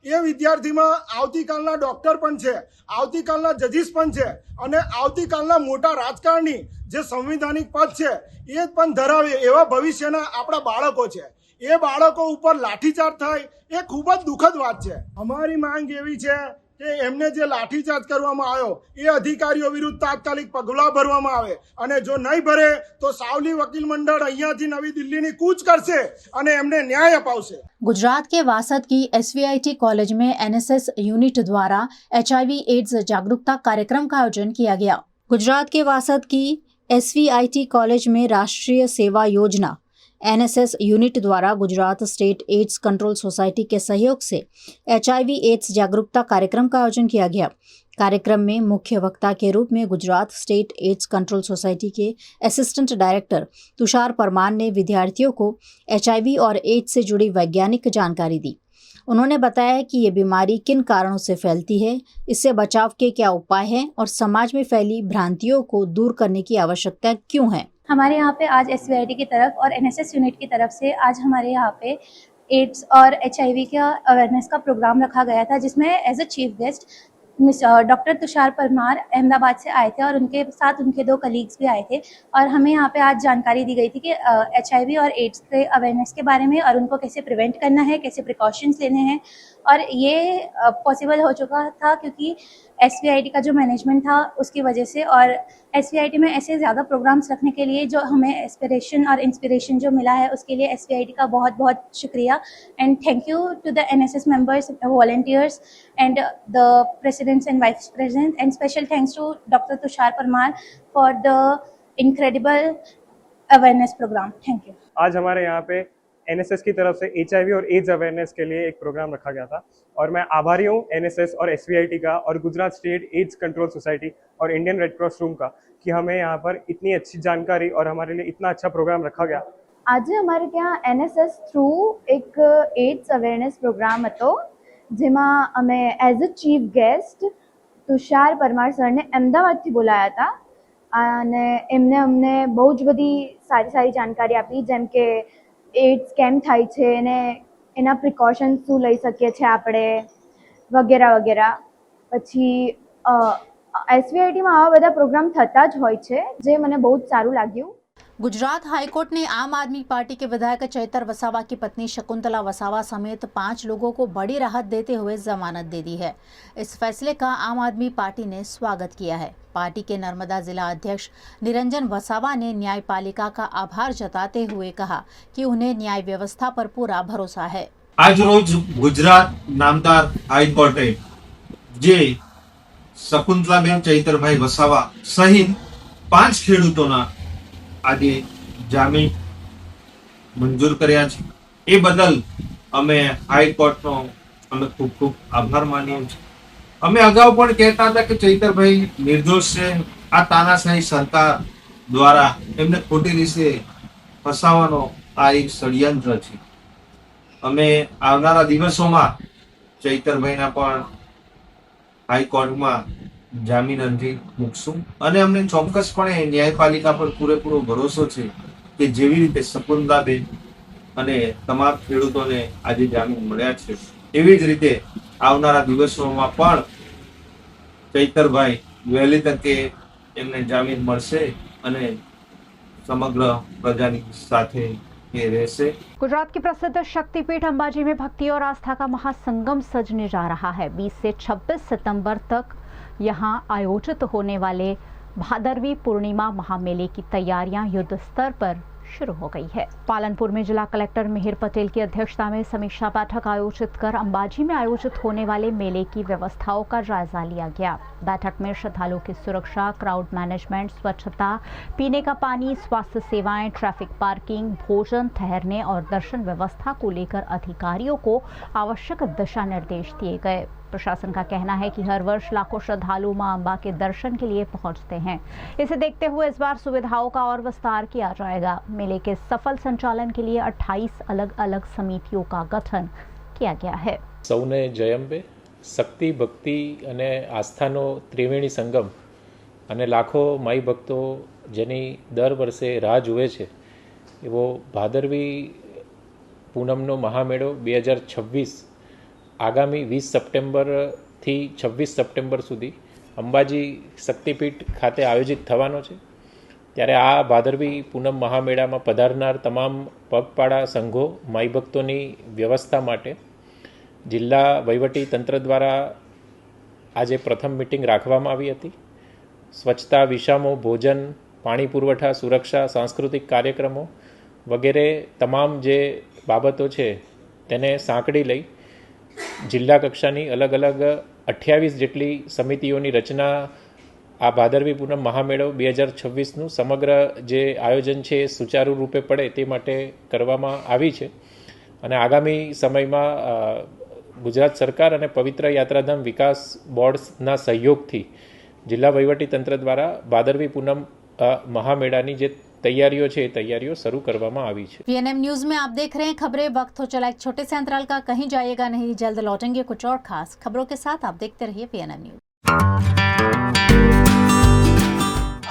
એ વિદ્યાર્થીમાં આવતીકાલના ડોક્ટર પણ છે, આવતીકાલના જજીસ પણ છે અને આવતીકાલના મોટા રાજકારણી જે સંવિધાનિક પદ છે એ પણ ધરાવે એવા ભવિષ્યના આપણા બાળકો છે। એ બાળકો ઉપર લાઠીચાર્જ થાય એ ખૂબ જ દુઃખદ વાત છે। અમારી માંગ એવી છે કે એમને જે લાઠીચાર્જ કરવામાં આવ્યો એ અધિકારીઓ વિરુદ્ધ તાત્કાલિક પગલાં ભરવામાં આવે અને જો નહીં ભરે તો સાવલી વકીલ મંડળ અહીંયાથી નવી દિલ્હીની કૂચ કરશે અને એમને न्याय અપાવશે। गुजरात के वासद की SVIT कॉलेज में NSS यूनिट द्वारा HIV एड्स जागरूकता कार्यक्रम का आयोजन किया गया। गुजरात के वासद की SVIT कॉलेज में राष्ट्रीय सेवा योजना NSS यूनिट द्वारा Gujarat state AIDS control society के सहयोग से HIV एड्स जागरूकता कार्यक्रम का आयोजन किया गया। कार्यक्रम में मुख्य वक्ता के रूप में Gujarat state AIDS control society के असिस्टेंट डायरेक्टर तुषार परमार ने विद्यार्थियों को HIV और एड्स से जुड़ी वैज्ञानिक जानकारी दी। उन्होंने बताया कि ये बीमारी किन कारणों से फैलती है, इससे बचाव के क्या उपाय हैं और समाज में फैली भ्रांतियों को दूर करने की आवश्यकता क्यों है। हमारे यहाँ पे आज SVIT की तरफ और NSS यूनिट की तरफ से आज हमारे यहाँ पे एड्स और HIV का अवेयरनेस का प्रोग्राम रखा गया था, जिसमें as a chief guest doctor Tushar Parmar Ahmedabad से आए थे और उनके साथ उनके 2 कलीग्स भी आए थे और हमें यहाँ पे आज जानकारी दी गई थी कि HIV और एड्स के अवेयरनेस के बारे में और उनको कैसे प्रिवेंट करना है, कैसे प्रिकॉशंस लेने हैं। और ये पॉसिबल हो चुका था क्योंकि SVIT का जो मैनेजमेंट था उसकी वजह से, और SVIT में ऐसे ज़्यादा प्रोग्राम्स रखने के लिए जो हमें इंस्पिरेशन और इंस्पिरेशन जो मिला है उसके लिए SVIT का बहुत बहुत शुक्रिया। And thank you to the NSS members, volunteers and the presidents and vice president, and special thanks to doctor Tushar Parmar for the incredible awareness program. Thank you. आज हमारे यहाँ पे NSS की तरफ से HIV और एड्स अवेयरनेस के लिए एक प्रोग्राम रखा गया था और मैं आभारी हूँ NSS और SVIT का और Gujarat state AIDS control society और इंडियन रेड क्रॉस रूम का कि हमें यहाँ पर इतनी अच्छी जानकारी और हमारे लिए इतना अच्छा प्रोग्राम रखा गया। આજે અમારે ત્યાં NSS થ્રુ એક એડ્સ અવેરનેસ પ્રોગ્રામ હતો, જેમાં અમે as a chief guest Tushar Parmar સરને અમદાવાદથી બોલાયા હતા અને એમને અમને બહુ જ બધી સારી સારી जानकारी આપી, જેમ કે એડ્સ કેમ થાય છે અને એના પ્રિકોશન્સ શું લઈ શકીએ છીએ આપણે વગેરે વગેરે. પછી SVITમાં આવા બધા પ્રોગ્રામ થતા જ હોય છે, જે મને બહુ જ સારું લાગ્યું. गुजरात हाईकोर्ट ने आम आदमी पार्टी के विधायक चैतर वसावा की पत्नी शकुंतला वसावा समेत 5 लोगों को बड़ी राहत देते हुए जमानत दे दी है. इस फैसले का आम आदमी पार्टी ने स्वागत किया है. पार्टी के नर्मदा जिला अध्यक्ष निरंजन वसावा ने न्यायपालिका का आभार जताते हुए कहा कि उन्हें न्याय व्यवस्था पर पूरा भरोसा है. आज रोज गुजरात नामदार हाईकोर्टे जे शकुंतलाबेन चैतरभाई वसावा सहित 5 ખેડૂતોના આજે જામીન મંજૂર કર્યા છે. એ બદલ અમે હાઈકોર્ટનો અમે ખૂબ ખૂબ આભાર માનીએ છીએ. અમે અગાઉ પણ કહેતા હતા કે ચૈતરભાઈ નિર્દોષ છે, આ તાનાશાહી સરકાર દ્વારા એમને ખોટી રીતે ફસાવાનો આ એક ષડયંત્ર છે. અમે આવનારા દિવસોમાં ચૈતરભાઈના પણ હાઈકોર્ટમાં જામીન અરજી મૂકશું અને અમને ચોક્કસપણે ન્યાયપાલિકા પર પૂરેપૂરો ભરોસો છે કે જેવી રીતે શકુંતલાબેન અને તમામ ખેડૂતોને આજે જામીન મળ્યા છે, એવી જ રીતે આવનારા દિવસોમાં પણ ચૈતરભાઈ વહેલી તકે એમને જામીન મળશે અને સમગ્ર પ્રજાની સાથે એ રહેશે. गुजरात की प्रसिद्ध शक्तिपीठ अंबाजी में भक्ति और आस्था का महासंगम सजने जा रहा है. 20 से 26 सितंबर तक यहाँ आयोजित होने वाले भादरवी पूर्णिमा महामेले की तैयारियां युद्ध स्तर पर शुरू हो गई है. पालनपुर में जिला कलेक्टर मिहिर पटेल की अध्यक्षता में समीक्षा बैठक आयोजित कर अंबाजी में आयोजित होने वाले मेले की व्यवस्थाओं का जायजा लिया गया. बैठक में श्रद्धालुओं की सुरक्षा, क्राउड मैनेजमेंट, स्वच्छता, पीने का पानी, स्वास्थ्य सेवाएं, ट्रैफिक पार्किंग, भोजन, ठहरने और दर्शन व्यवस्था को लेकर अधिकारियों को आवश्यक दिशा निर्देश दिए गए. प्रशासन का कहना है कि हर वर्ष लाखों श्रद्धालु मां अम्बा के दर्शन के लिए पहुंचते हैं. इसे देखते हुए इस बार सुविधाओं का और विस्तार किया जाएगा. मेले के सफल संचालन के लिए 28 अलग अलग समितियों का गठन किया गया है. સૌને જય અંબે. શક્તિ, ભક્તિ અને આસ્થાનો ત્રિવેણી સંગમ અને લાખો માઈ ભક્તો જેની દર વર્ષે રાહ જુએ છે એવો ભાદરવી પૂનમનો મહામેળો 2026 આગામી 20 સપ્ટેમ્બરથી 26 સપ્ટેમ્બર સુધી અંબાજી શક્તિપીઠ ખાતે આયોજિત થવાનો છે. ત્યારે આ ભાદરવી પૂનમ મહામેળામાં પધારનાર તમામ પગપાળા સંઘો માઈ ભક્તોની વ્યવસ્થા માટે જિલ્લા વહીવટી તંત્ર દ્વારા આજે પ્રથમ મિટિંગ રાખવામાં આવી હતી. સ્વચ્છતા, વિષામો, ભોજન, પાણી પુરવઠા, સુરક્ષા, સાંસ્કૃતિક કાર્યક્રમો વગેરે તમામ જે બાબતો છે તેને સાંકળી લઈ જિલ્લા કક્ષાની અલગ અલગ 28 જેટલી સમિતિઓની રચના આ ભાદરવી પૂનમ મહામેળો 2026નું સમગ્ર જે આયોજન છે એ સુચારુ રૂપે પડે તે માટે કરવામાં આવી છે. અને આગામી સમયમાં ગુજરાત સરકાર અને પવિત્ર યાત્રાધામ વિકાસ બોર્ડના સહયોગથી જિલ્લા વહીવટી તંત્ર દ્વારા ભાદરવી પૂનમ મહામેળાની જે तैयारियों છે तैयारियों शुरू करवामा આવી છે. PNM न्यूज में आप देख रहे हैं खबरें. वक्त हो चला एक छोटे से अंतराल का, कहीं जाइएगा नहीं, जल्द लौटेंगे कुछ और खास खबरों के साथ. आप देखते रहिए PNM न्यूज.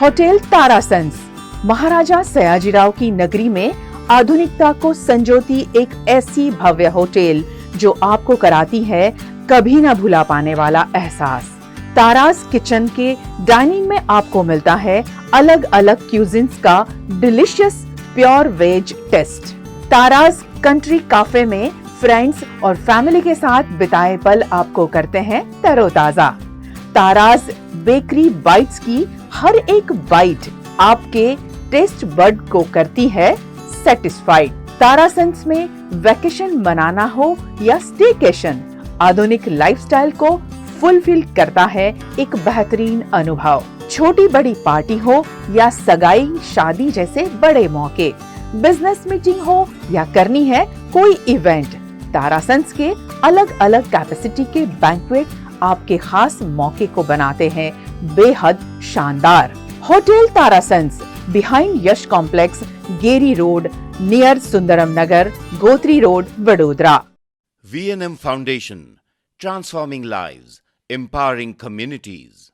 होटल तारासंस महाराजा सयाजीराव की नगरी में आधुनिकता को संजोती एक ऐसी भव्य होटल जो आपको कराती है कभी न भुला पाने वाला एहसास. ताराज किचन के डाइनिंग में आपको मिलता है अलग अलग क्यूजिन्स का delicious pure veg taste. Tara's country cafe में फ्रेंड्स और फैमिली के साथ बिताए पल आपको करते हैं तरोताजा. ताराज बेकरी बाइट्स की हर एक बाइट आपके टेस्ट बड को करती है सेटिस्फाइड. तारासंस में वैकेशन मनाना हो या स्टेकेशन, आधुनिक लाइफस्टाइल को फुलफिल करता है एक बेहतरीन अनुभव. छोटी बड़ी पार्टी हो या सगाई, शादी जैसे बड़े मौके, बिजनेस मीटिंग हो या करनी है कोई इवेंट, तारासंस के अलग अलग कैपेसिटी के बैंक्वेट आपके खास मौके को बनाते हैं बेहद शानदार. Hotel Tarasons behind Yash Complex, Geri Road, near Sundaram Nagar, Gotri Road, Vadodara. V&M Foundation, transforming lives, empowering communities.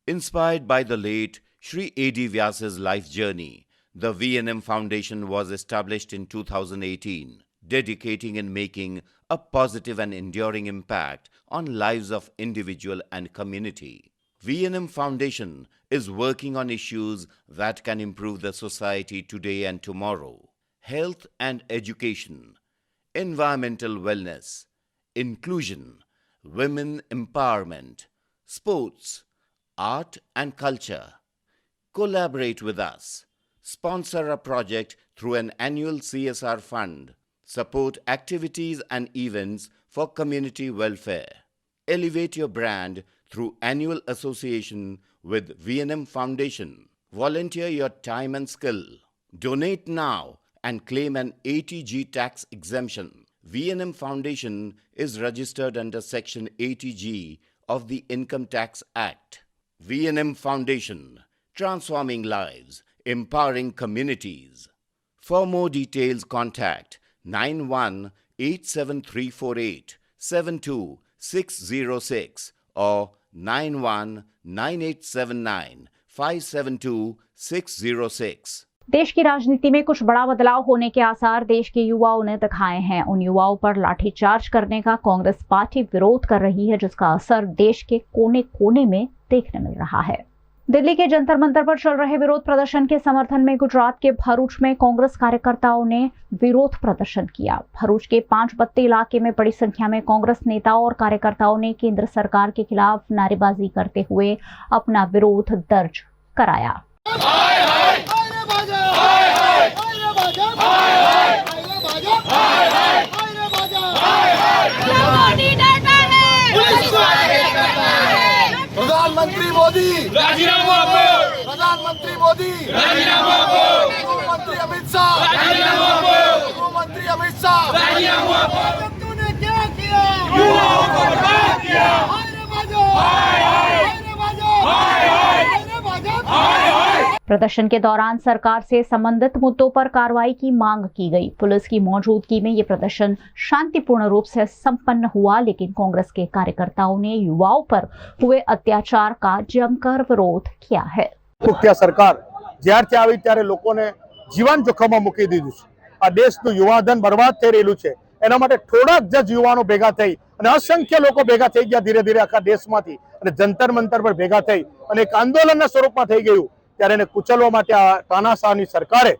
Inspired by the late Sri A.D. Vyas's life journey, the V&M Foundation was established in 2018, dedicating and making a positive and enduring impact on lives of individual and community. V&M Foundation is working on issues that can improve the society today and tomorrow. Health and education, environmental wellness, inclusion, women empowerment, sports, art and culture. Collaborate with us. Sponsor a project through an annual CSR fund. Support activities and events for community welfare. Elevate your brand through annual association with V&M Foundation. Volunteer your time and skill. Donate now and claim an 80G tax exemption. V&M Foundation is registered under Section 80G of the Income Tax Act. V&M Foundation, transforming lives, empowering communities. For more details, contact 918734872606 or 919879572606. देश की राजनीति में कुछ बड़ा बदलाव होने के आसार देश के युवाओं ने दिखाए हैं। उन युवाओं पर लाठीचार्ज करने का कांग्रेस पार्टी विरोध कर रही है, जिसका असर देश के कोने-कोने में देखने मिल रहा है। दिल्ली के जंतर मंतर पर चल रहे विरोध प्रदर्शन के समर्थन में गुजरात के भरूच में कांग्रेस कार्यकर्ताओं ने विरोध प्रदर्शन किया। भरूच के 5 बत्ती इलाके में बड़ी संख्या में कांग्रेस नेताओं और कार्यकर्ताओं ने केंद्र सरकार के खिलाफ नारेबाजी करते हुए अपना विरोध दर्ज कराया। प्रधानमंत्री मोदी राजीनामा दो। प्रधानमंत्री मोदी राजीनामा दो। गृहमंत्री अमित शाह राजीनामा दो। गृहमंत्री अमित शाह राजीनामा दो। तूने क्या किया? युवाओं को बर्बाद किया। प्रदर्शन के दौरान सरकार से संबंधित मुद्दों पर कार्रवाई की मांग की गई। पुलिस की मौजूदगी में ये प्रदर्शन शांतिपूर्ण रूप से संपन्न हुआ, लेकिन कांग्रेस के कार्यकर्ताओं ने युवाओं पर हुए अत्याचार का जमकर विरोध किया है। क्या सरकार ज्यारથી આવી ત્યારે લોકોને જીવન જોખમમાં મૂકી દીધું છે। આ દેશનું યુવાધન બરબાદ થઈ રહેલું છે। એના માટે થોડાક જ યુવાનો ભેગા થઈ અને અસંખ્ય લોકો ભેગા થઈ ગયા ધીરે ધીરે આખા દેશમાંથી અને જંતર મંતર પર ભેગા થઈ અને એક આંદોલનના સ્વરૂપમાં થઈ ગયું। ત્યારે એને કુચલવા માટે આ તાનાશાહની સરકારે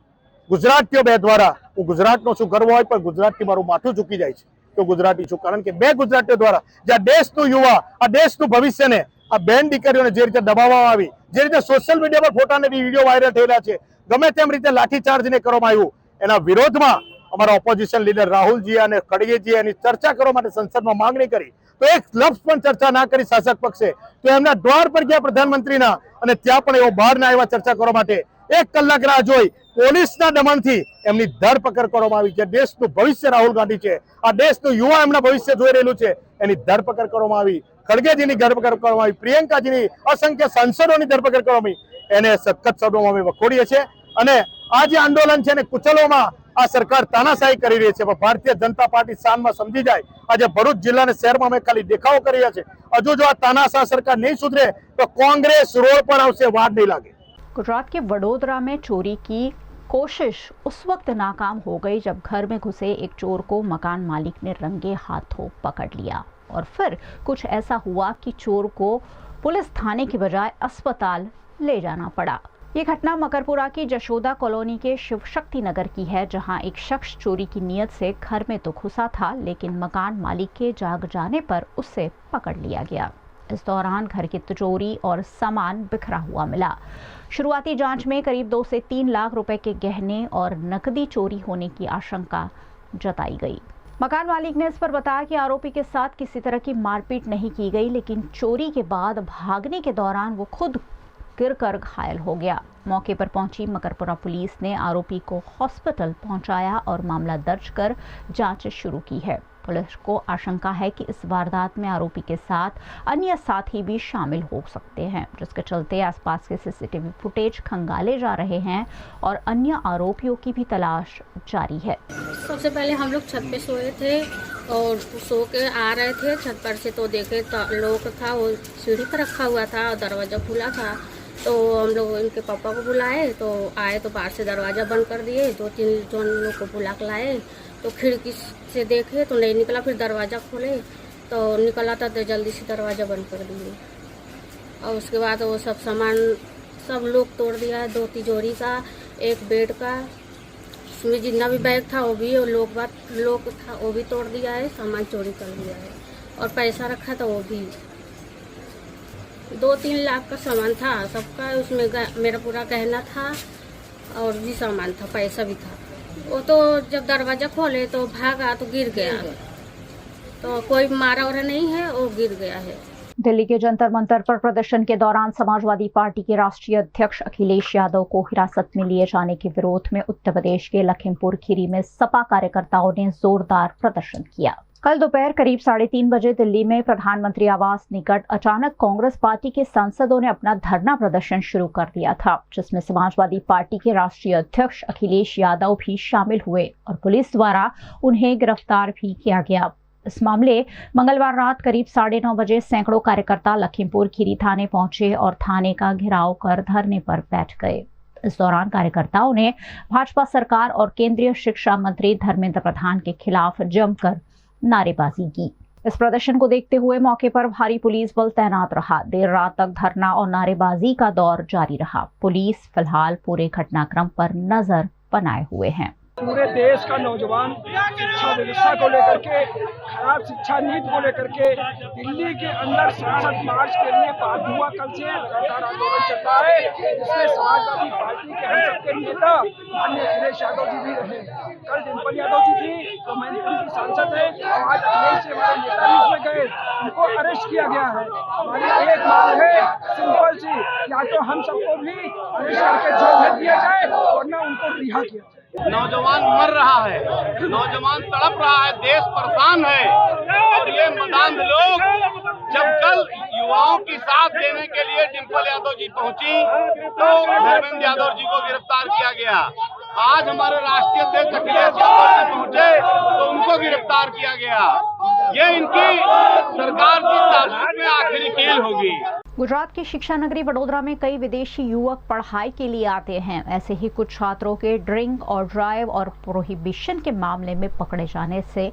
ગુજરાતીઓ બે દ્વારા, હું ગુજરાતનો છું, ગર્વ હોય પણ ગુજરાતથી મારું માથું ઝૂકી જાય છે તો ગુજરાતી છું, કારણ કે બે ગુજરાતીઓ દ્વારા જે આ દેશનું યુવા, આ દેશનું ભવિષ્યને આ બેન દીકરીઓને જે રીતે દબાવવામાં આવી, જે રીતે સોશિયલ મીડિયા પર ફોટા અને વિડીયો વાયરલ થયેલા છે, ગમે તેમ રીતે લાઠીચાર્જને કરવામાં આવ્યું, એના વિરોધમાં અમારા ઓપોઝિશન લીડર રાહુલજી અને ખડગેજીએ એની ચર્ચા કરવા માટે સંસદમાં માંગણી કરી તો એક લફ્ઝ પણ ચર્ચા ના કરી શાસક પક્ષે, તો એમના દ્વાર પર ગયા પ્રધાનમંત્રીના અને ત્યાં પણ એવો બહાર ના આવ્યા ચર્ચા કરવા માટે। 1 કલાક રાહ જોઈ પોલીસના દમનથી એમની ધરપકડ કરવામાં આવી। જે દેશનું ભવિષ્ય રાહુલ ગાંધી છે, આ દેશનું યુવા એમના ભવિષ્ય જોઈ રહેલું છે, એની ધરપકડ કરવામાં આવી। ખડગેજીની ધરપકડ કરવામાં આવી, પ્રિયંકાજીની, असंख्य सांसदों धरपकड़ करवामी, एने सख्त शब्दों में वखोड़ीए छे अने आ जे आंदोलन छे ने कुचलवामां आ सरकार तानाशाही करी रही है। भारतीय जनता पार्टी शाનમાં समझी जाए। आज भरूच जिला ने शहर में खाली देखाव कर रहा है। हजू जो आ तानाशाह सरकार नहीं सुधरे तो कांग्रेस रोड पर आवशे, वार नहीं लागे। गुजरात के वडोदरा में चोरी की कोशिश उस वक्त नाकाम हो गई जब घर में घुसे एक चोर को मकान मालिक ने रंगे हाथों पकड़ लिया और फिर कुछ ऐसा हुआ कि चोर को पुलिस थाने की बजाय अस्पताल ले जाना पड़ा। ये घटना मकरपुरा की जशोदा कॉलोनी के शिव शक्ति नगर की है, जहां एक शख्स चोरी की नीयत से घर में तो घुसा था, लेकिन मकान मालिक के जाग जाने पर उससे पकड़ लिया गया। इस दौरान घर की तिजोरी और सामान बिखरा हुआ मिला। शुरुआती जांच में करीब 2 से 3 लाख रुपए के गहने और नकदी चोरी होने की आशंका जताई गई। मकान मालिक ने इस पर बताया कि आरोपी के साथ किसी तरह की मारपीट नहीं की गई, लेकिन चोरी के बाद भागने के दौरान वो खुद गिरकर घायल हो गया। मौके पर पहुंची मकरपुरा पुलिस ने आरोपी को हॉस्पिटल पहुंचाया और मामला दर्ज कर जांच शुरू की है। पुलिस को आशंका है कि इस वारदात में आरोपी के साथ अन्य साथी भी शामिल हो सकते हैं, जिसके चलते आसपास के सीसीटीवी फुटेज खंगाले जा रहे हैं और अन्य आरोपियों की भी तलाश जारी है। सबसे पहले हम लोग छत पे सोए थे और सो के आ रहे थे छत पर से, तो देखे तो लोग था वो सीढ़ी पर रखा हुआ था और दरवाज़ा खुला था। तो हम लोग इनके पापा को बुलाए, तो आए तो बाहर से दरवाज़ा बंद कर दिए। 2-3 जन लोग को बुला के लाए, तो खिड़की से देखे तो नहीं निकला, फिर दरवाज़ा खोले तो निकला था, तो जल्दी से दरवाज़ा बंद कर दिए। और उसके बाद वो सब सामान सब लोग तोड़ दिया है, 2 तिजोरी का, 1 बेड का, उसमें जितना भी बैग था वो भी, और लोग था वो भी तोड़ दिया है, सामान चोरी कर लिया है। और पैसा रखा था वो भी 2-3 लाख का सामान था सबका, उसमें मेरा पूरा गहना था और भी सामान था, पैसा भी था। वो तो जब दरवाज़ा खोले तो भागा तो गिर गया, तो कोई मारा वारा नहीं है, वो गिर गया है। दिल्ली के जंतर मंतर पर प्रदर्शन के दौरान समाजवादी पार्टी के राष्ट्रीय अध्यक्ष अखिलेश यादव को हिरासत में लिए जाने के विरोध में उत्तर प्रदेश के लखीमपुर खीरी में सपा कार्यकर्ताओं ने जोरदार प्रदर्शन किया। कल दोपहर करीब 3:30 बजे दिल्ली में प्रधानमंत्री आवास निकट अचानक कांग्रेस पार्टी के सांसदों ने अपना धरना प्रदर्शन शुरू कर दिया था, जिसमें समाजवादी पार्टी के राष्ट्रीय अध्यक्ष अखिलेश यादव भी शामिल हुए और पुलिस द्वारा उन्हें गिरफ्तार भी किया गया। इस मामले मंगलवार रात करीब 9:30 बजे सैकड़ों कार्यकर्ता लखीमपुर खीरी थाने पहुंचे और थाने का घेराव कर धरने पर बैठ गए। इस दौरान कार्यकर्ताओं ने भाजपा सरकार और केंद्रीय शिक्षा मंत्री धर्मेंद्र प्रधान के खिलाफ जमकर नारेबाजी की। इस प्रदर्शन को देखते हुए मौके पर भारी पुलिस बल तैनात रहा। देर रात तक धरना और नारेबाजी का दौर जारी रहा। पुलिस फिलहाल पूरे घटनाक्रम पर नजर बनाए हुए हैं। पूरे देश का नौजवान शिक्षा व्यवस्था को लेकर के, खराब शिक्षा नीति को लेकर के दिल्ली के अंदर संसद मार्च के लिए बाध्य हुआ। कल से लगातार आंदोलन चल रहा है, जिसमें समाजवादी पार्टी के हम सबके नेता माननीय अखिलेश यादव जी भी रहे। कल डिम्पल यादव जी थी, तो मैनपुरी की सांसद है, और आज अखिलेश जी हमारे नेता भी उसमें गए, उनको अरेस्ट किया गया है। हमारी एक मांग है सिंपल सी, या तो हम सबको भी अरेस्ट करके जेल भेज दिया जाए, वरना उनको रिहा किया जाए। नौजवान मर रहा है, नौजवान तड़प रहा है, देश परेशान है, और ये मदान लोग जब कल युवाओं की साथ देने के लिए डिम्पल यादव जी पहुंची, तो धर्मेंद्र यादव जी को गिरफ्तार किया गया। आज हमारे राष्ट्रीय अध्यक्ष अखिलेश यादव जी पहुंचे तो उनको गिरफ्तार किया गया। ये इनकी सरकार की ताकत में आखिरी कील होगी। गुजरात की शिक्षा नगरी वडोदरा में कई विदेशी युवक पढ़ाई के लिए आते हैं। ऐसे ही कुछ छात्रों के ड्रिंक और ड्राइव और प्रोहिबिशन के मामले में पकड़े जाने से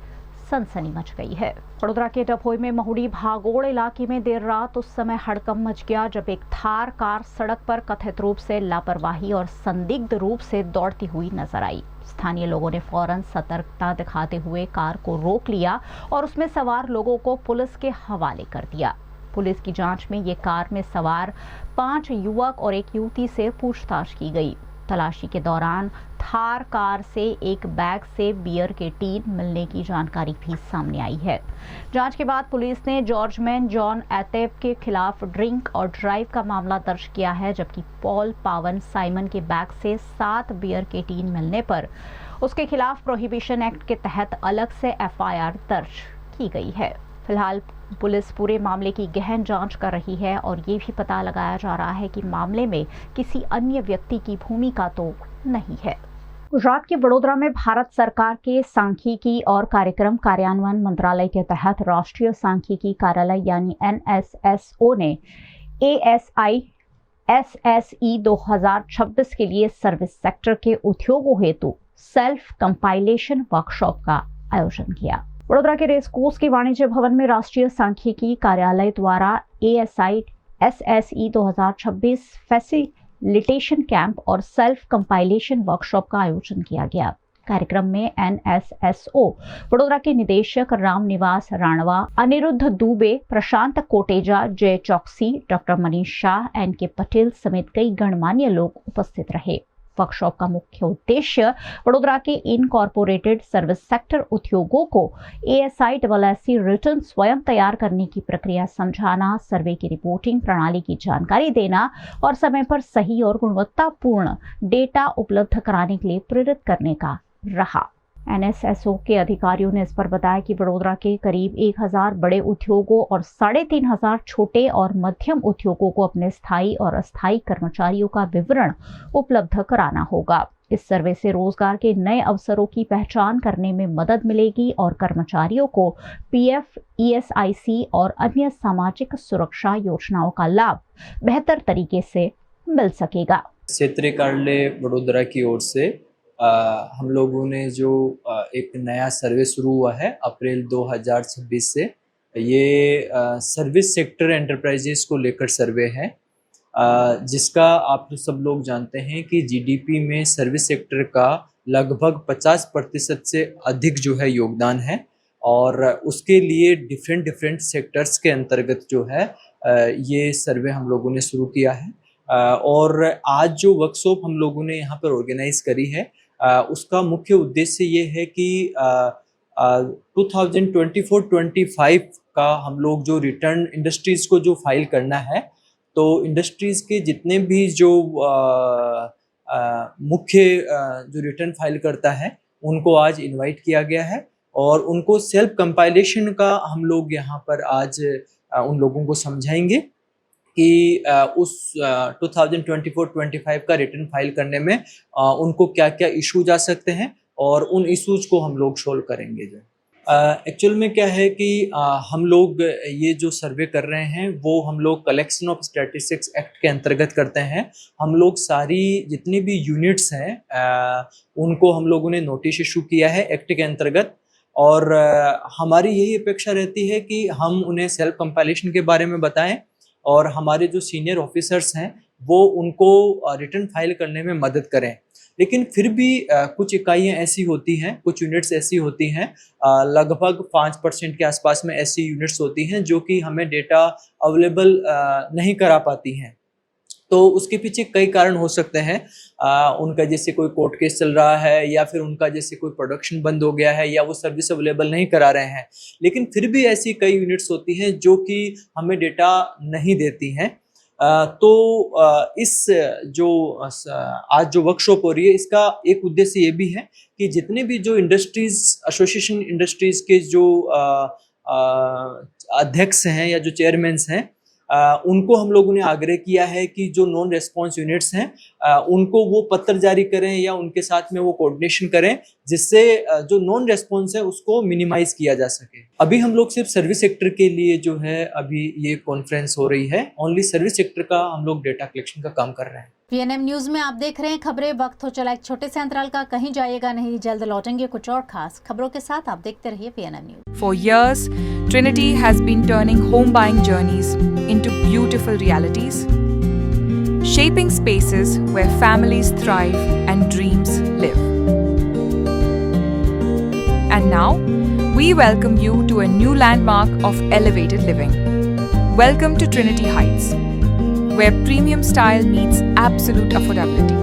सनसनी मच गई है। वडोदरा के डभोई में महुड़ी भागोड़ इलाके में देर रात उस समय हड़कंप मच गया जब एक थार कार सड़क पर कथित रूप से लापरवाही और संदिग्ध रूप से दौड़ती हुई नजर आई। स्थानीय लोगों ने फौरन सतर्कता दिखाते हुए कार को रोक लिया और उसमें सवार लोगों को पुलिस के हवाले कर दिया। पुलिस की जांच में ये कार में सवार 5 युवक और एक युवती से पूछताछ की गई। तलाशी के दौरान थार कार से एक बैग से बियर के टीन मिलने की जानकारी भी सामने आई है। जांच के बाद पुलिस ने जॉर्जमैन जॉन एतेब के खिलाफ ड्रिंक और ड्राइव का मामला दर्ज किया है, जबकि पॉल पावन साइमन के बैग से 7 बियर के टीन मिलने पर उसके खिलाफ प्रोहिबिशन एक्ट के तहत अलग से FIR दर्ज की गई है। फिलहाल पुलिस पूरे मामले की गहन जांच कर रही है और ये भी पता लगाया जा रहा है कि मामले में किसी अन्य व्यक्ति की भूमिका तो नहीं है। गुजरात के वडोदरा में भारत सरकार के सांख्यिकी और कार्यक्रम कार्यान्वयन मंत्रालय के तहत राष्ट्रीय सांख्यिकी कार्यालय यानी NSSO ने ASI SSE 2026 के लिए सर्विस सेक्टर के उद्योगों हेतु सेल्फ कंपाइलेशन वर्कशॉप का आयोजन किया। वडोदरा के रेसकोर्स के वाणिज्य भवन में राष्ट्रीय सांख्यिकी कार्यालय द्वारा ASI SSE 2026 फैसिलिटेशन कैंप और सेल्फ कंपाइलेशन वर्कशॉप का आयोजन किया गया। कार्यक्रम में NSSO वडोदरा के निदेशक रामनिवास राणवा, अनिरुद्ध दुबे, प्रशांत कोटेजा, जय चौकसी, डॉक्टर मनीष शाह, NK पटेल समेत कई गणमान्य लोग उपस्थित रहे। वर्कशॉप का मुख्य उद्देश्य वडोदरा के इनकॉर्पोरेटेड सर्विस सेक्टर उद्योगों को ASI रिटर्न स्वयं तैयार करने की प्रक्रिया समझाना, सर्वे की रिपोर्टिंग प्रणाली की जानकारी देना और समय पर सही और गुणवत्तापूर्ण डेटा उपलब्ध कराने के लिए प्रेरित करने का रहा। एनएसएसओ के अधिकारियों ने इस पर बताया कि वडोदरा के करीब 1000 बड़े उद्योगों और 3500 छोटे और मध्यम उद्योगों को अपने स्थायी और अस्थायी कर्मचारियों का विवरण उपलब्ध कराना होगा। इस सर्वे से रोजगार के नए अवसरों की पहचान करने में मदद मिलेगी और कर्मचारियों को पीएफ, ईएसआईसी और अन्य सामाजिक सुरक्षा योजनाओं का लाभ बेहतर तरीके से मिल सकेगा। क्षेत्रीय कार्यालय वडोदरा की ओर से हम लोगों ने जो एक नया सर्वे शुरू हुआ है अप्रैल 2026 से, ये सर्विस सेक्टर एंटरप्राइजेस को लेकर सर्वे है, जिसका आप सब लोग जानते हैं कि जीडीपी में सर्विस सेक्टर का लगभग 50% से अधिक जो है योगदान है और उसके लिए डिफरेंट सेक्टर्स के अंतर्गत जो है ये सर्वे हम लोगों ने शुरू किया है। और आज जो वर्कशॉप हम लोगों ने यहाँ पर ऑर्गेनाइज करी है उसका मुख्य उद्देश्य ये है कि 2024-25 का हम लोग जो रिटर्न इंडस्ट्रीज को जो फाइल करना है, तो इंडस्ट्रीज के जितने भी जो मुख्य जो रिटर्न फाइल करता है उनको आज इनवाइट किया गया है और उनको सेल्फ कंपाइलेशन का हम लोग यहाँ पर आज उन लोगों को समझाएंगे कि उस 2024-25 का रिटर्न फाइल करने में उनको क्या क्या इशूज आ सकते हैं और उन इशूज को हम लोग सोल्व करेंगे। जो एक्चुअल में क्या है कि हम लोग ये जो सर्वे कर रहे हैं वो हम लोग कलेक्शन ऑफ स्टैटिस्टिक्स एक्ट के अंतर्गत करते हैं। हम लोग सारी जितनी भी यूनिट्स हैं उनको हम लोगों ने नोटिस इशू किया है एक्ट के अंतर्गत और हमारी यही अपेक्षा रहती है कि हम उन्हें सेल्फ कंपाइलेशन के बारे में बताएं और हमारे जो सीनियर ऑफिसर्स हैं वो उनको रिटर्न फाइल करने में मदद करें। लेकिन फिर भी कुछ इकाइयाँ ऐसी होती हैं, कुछ यूनिट्स ऐसी होती हैं, लगभग 5% के आसपास में ऐसी यूनिट्स होती हैं जो कि हमें डेटा अवेलेबल नहीं करा पाती हैं। तो उसके पीछे कई कारण हो सकते हैं, उनका जैसे कोई कोर्ट केस चल रहा है या फिर उनका जैसे कोई प्रोडक्शन बंद हो गया है या वो सर्विस अवेलेबल नहीं करा रहे हैं। लेकिन फिर भी ऐसी कई यूनिट्स होती हैं जो कि हमें डेटा नहीं देती हैं। तो इस जो आज जो वर्कशॉप हो रही है इसका एक उद्देश्य ये भी है कि जितने भी जो इंडस्ट्रीज एसोसिएशन इंडस्ट्रीज के जो अध्यक्ष हैं या जो चेयरमैन हैं उनको हम लोगों ने आग्रह किया है कि जो नॉन रेस्पॉन्स यूनिट्स हैं उनको वो पत्र जारी करें या उनके साथ में वो कोऑर्डिनेशन करें जिससे जो नॉन रेस्पॉन्स है उसको मिनिमाइज किया जा सके। अभी हम लोग सिर्फ सर्विस सेक्टर के लिए जो है अभी ये कॉन्फ्रेंस हो रही है, ओनली सर्विस सेक्टर का हम लोग डेटा कलेक्शन का काम कर रहे हैं। पीएनएम न्यूज में आप देख रहे हैं खबरें। वक्त हो चला एक छोटे से अंतराल का, कहीं जाइएगा नहीं, जल्द लौटेंगे कुछ और खास खबरों के साथ। आप देखते रहिए PNM news. For years, Trinity has been turning home buying journeys into beautiful realities, shaping spaces where families thrive and dreams live. And now, we welcome you to a new landmark of elevated living. Welcome to Trinity Heights, where premium style meets absolute affordability,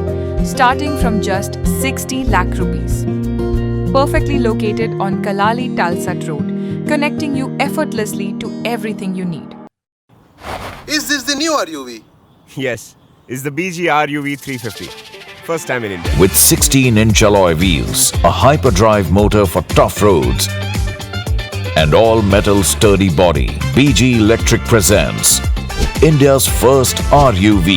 starting from just 60 lakh rupees. Perfectly located on Kalali Talsat Road, connecting you effortlessly to everything you need. Is this the new RUV? Yes, it's the BGR UV 350. First time in India. With 16-inch alloy wheels, a hyperdrive motor for tough roads, and all-metal sturdy body, BG Electric presents India's first RUV.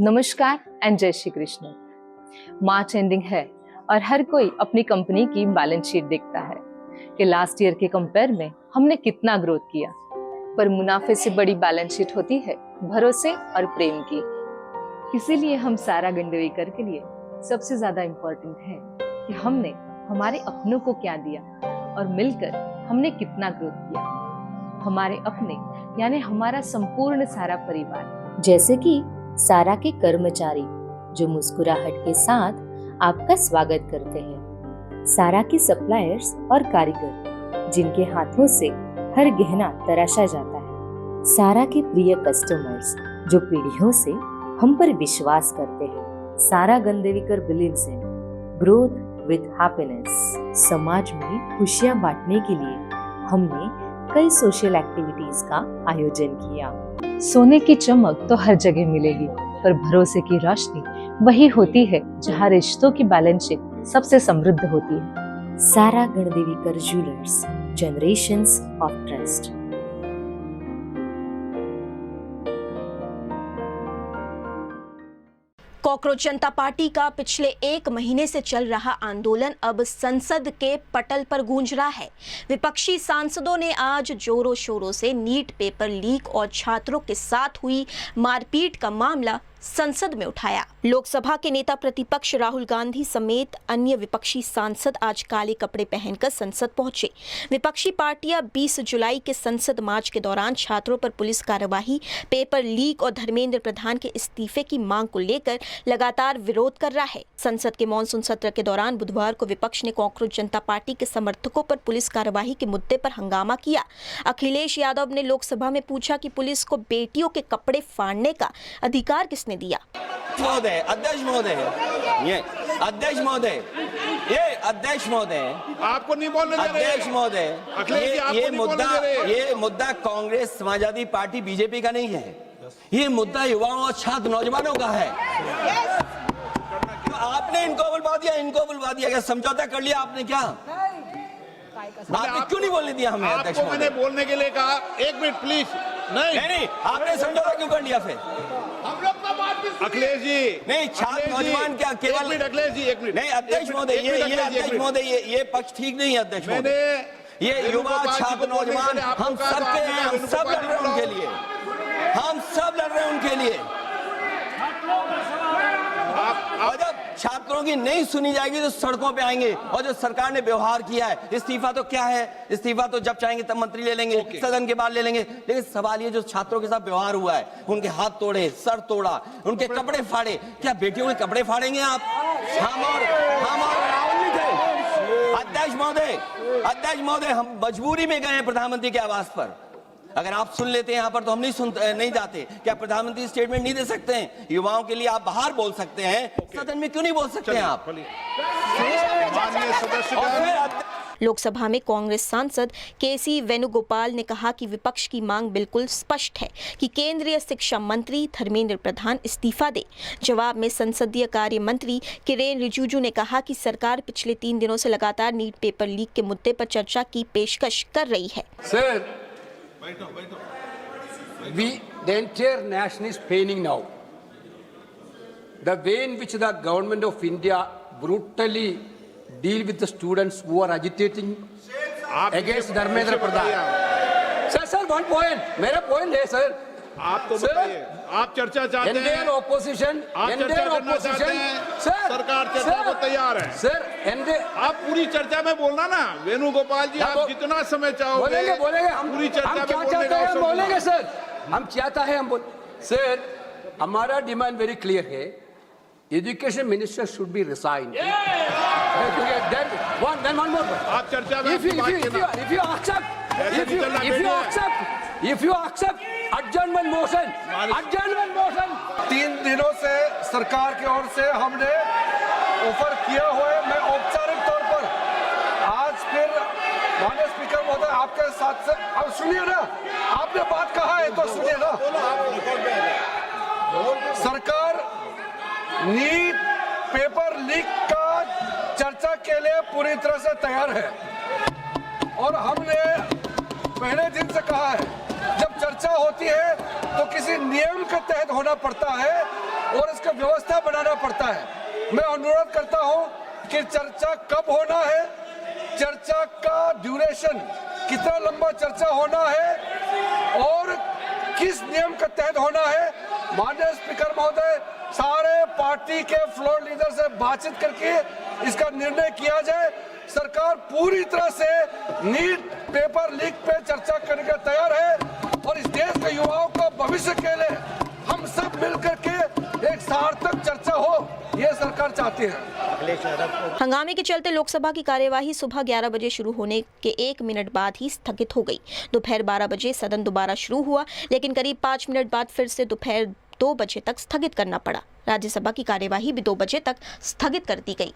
नमस्कार and जय Shri Krishna. March ending है और हर कोई अपनी company की balance sheet देखता है कि लास्ट ईयर के कंपेयर में हमने कितना ग्रोथ किया। पर मुनाफे से बड़ी बैलेंस शीट होती है भरोसे और प्रेम की। इसीलिए हम सारा गंडवेकर के लिए सबसे ज्यादा इम्पोर्टेंट है कि हमने हमारे अपनों को क्या दिया और मिलकर हमने कितना ग्रोथ किया। हमारे अपने यानी हमारा संपूर्ण सारा परिवार, जैसे कि सारा के कर्मचारी जो मुस्कुराहट के साथ आपका स्वागत करते हैं, सारा के सप्लायर्स और कारीगर जिनके हाथों से हर गहना तराशा जाता है, सारा के प्रिय कस्टमर्स जो पीढ़ियों से हम पर विश्वास करते हैं। Sara Gandevikar believes in growth with happiness. समाज में खुशियां बांटने के लिए हमने कई सोशल एक्टिविटीज का आयोजन किया। सोने की चमक तो हर जगह मिलेगी, पर भरोसे की रोशनी वही होती है जहाँ रिश्तों की बैलेंस शीट सबसे समृद्ध होती है। Sara Gandevikar jewellers, generations of trust. Cockroach Janata party का पिछले 1 महीने से चल रहा आंदोलन अब संसद के पटल पर गूंज रहा है। विपक्षी सांसदों ने आज जोरों शोरों से नीट पेपर लीक और छात्रों के साथ हुई मारपीट का मामला संसद में उठाया। लोकसभा के नेता प्रतिपक्ष राहुल गांधी समेत अन्य विपक्षी सांसद आज काले कपड़े पहनकर संसद पहुंचे। विपक्षी पार्टियां 20 जुलाई के संसद मार्च के दौरान छात्रों पर पुलिस कार्यवाही, पेपर लीक और धर्मेंद्र प्रधान के इस्तीफे की मांग को लेकर लगातार विरोध कर रहा है। संसद के मॉनसून सत्र के दौरान बुधवार को विपक्ष ने कॉकरोच जनता पार्टी के समर्थकों पर पुलिस कार्यवाही के मुद्दे पर हंगामा किया। अखिलेश यादव ने लोकसभा में पूछा कि पुलिस को बेटियों के कपड़े फाड़ने का अधिकार किसने दिया। महोदय, अध्यक्ष महोदय, ये अध्यक्ष महोदय, ये अध्यक्ष महोदय, आपको नहीं बोलने दे रहे। अध्यक्ष महोदय, ये मुद्दा कांग्रेस, समाजवादी पार्टी, बीजेपी का नहीं है। ये मुद्दा युवाओं और छात्र नौजवानों का है। तो आपने इनको बुलवा दिया, क्या समझौता कर लिया आपने? क्या आपने क्यों नहीं बोलने दिया हमें? अध्यक्ष आपको मैंने बोलने के लिए कहा, 1 मिनट प्लीज। नहीं, आपने समझौता क्यों कर लिया फिर? हम लोग का बात भी अखिलेश जी, नहीं, छात्र नौजवान क्या केवल? अखिलेश जी 1 मिनट। नहीं अध्यक्ष महोदय, ये पक्ष ठीक नहीं है अध्यक्ष महोदय। ये युवा छात्र नौजवान हम सब के हैं, हम सब लड़ रहे हैं उनके लिए, हम सब लड़ रहे हैं उनके लिए। और जब छात्रों की नहीं सुनी जाएगी तो सड़कों पे आएंगे। और जो सरकार ने व्यवहार किया है, इस्तीफा तो क्या है? इस्तीफा तो जब चाहेंगे तब मंत्री ले लेंगे, सदन के बाद ले लेंगे। लेकिन सवाल ये, जो छात्रों के साथ व्यवहार हुआ है, उनके हाथ तोड़े, सर तोड़ा, उनके कपड़े फाड़े, क्या बेटियों के कपड़े फाड़ेंगे आप? हम और राहुल जी थे। अध्यक्ष महोदय, हम मजबूरी में गए हैं प्रधानमंत्री के आवास पर। अगर आप सुन लेते हैं यहाँ पर तो हम नहीं जाते। क्या प्रधानमंत्री स्टेटमेंट नहीं दे सकते हैं? युवाओं के लिए आप बाहर बोल सकते हैं, सदन में क्यों नहीं बोल सकते हैं आप? लोकसभा में कांग्रेस सांसद केसी वेणुगोपाल ने कहा कि विपक्ष की मांग बिल्कुल स्पष्ट है कि केंद्रीय शिक्षा मंत्री धर्मेंद्र प्रधान इस्तीफा दे। जवाब में संसदीय कार्य मंत्री किरेन रिजिजू ने कहा कि सरकार पिछले 3 दिनों से लगातार नीट पेपर लीक के मुद्दे पर चर्चा की पेशकश कर रही है। The entire nation is paining now. The way in which the government of India brutally deal with the students who are agitating against Dharmendra Pradhan. Sir, one point. मेरा point है sir. आप तो बताइए, आप चर्चा चाहते हैं? Entire opposition, सरकार चर्चा को तैयार है। सर, आप पूरी चर्चा में बोलना ना, वेणुगोपाल जी, आप जितना समय चाहोगे बोलेंगे हम पूरी चर्चा में बोलेंगे सर। हम चाहता है हम सर, हमारा डिमांड वेरी क्लियर है। Education minister should be resign. आप चर्चा में if you accept adjournment motion 3 दिनों से सरकार की ओर से हमने ऑफर किया हुआ है। मैं औपचारिक तौर पर आज फिर माननीय स्पीकर महोदय आपके साथ से, अब सुनिए ना, आपने बात कहा है तो सुनिए ना। सरकार नीट पेपर लीक का चर्चा के लिए पूरी तरह से तैयार है और हमने पहले दिन से कहा है, जब चर्चा होती है तो किसी नियम के तहत होना पड़ता है और इसका व्यवस्था बनाना पड़ता है। मैं अनुरोध करता हूं कि चर्चा कब होना है, चर्चा का ड्यूरेशन, कितना लंबा चर्चा होना है और किस नियम के तहत होना है। माननीय स्पीकर महोदय, सारे पार्टी के फ्लोर लीडर से बातचीत करके इसका निर्णय किया जाए। सरकार पूरी तरह से नीट पेपर लीक पे चर्चा करने के तैयार है और इस देश के युवाओं को भविष्य के लिए हम सब मिलकर के एक सार्थक चर्चा हो, ये सरकार चाहती है। हंगामे के चलते लोकसभा की कार्यवाही सुबह 11 बजे शुरू होने के 1 मिनट बाद ही स्थगित हो गई। दोपहर 12 बजे सदन दोबारा शुरू हुआ, लेकिन करीब 5 मिनट बाद फिर से दोपहर 2 बजे तक स्थगित करना पड़ा। राज्यसभा की कार्यवाही भी 2 बजे तक स्थगित कर दी गई।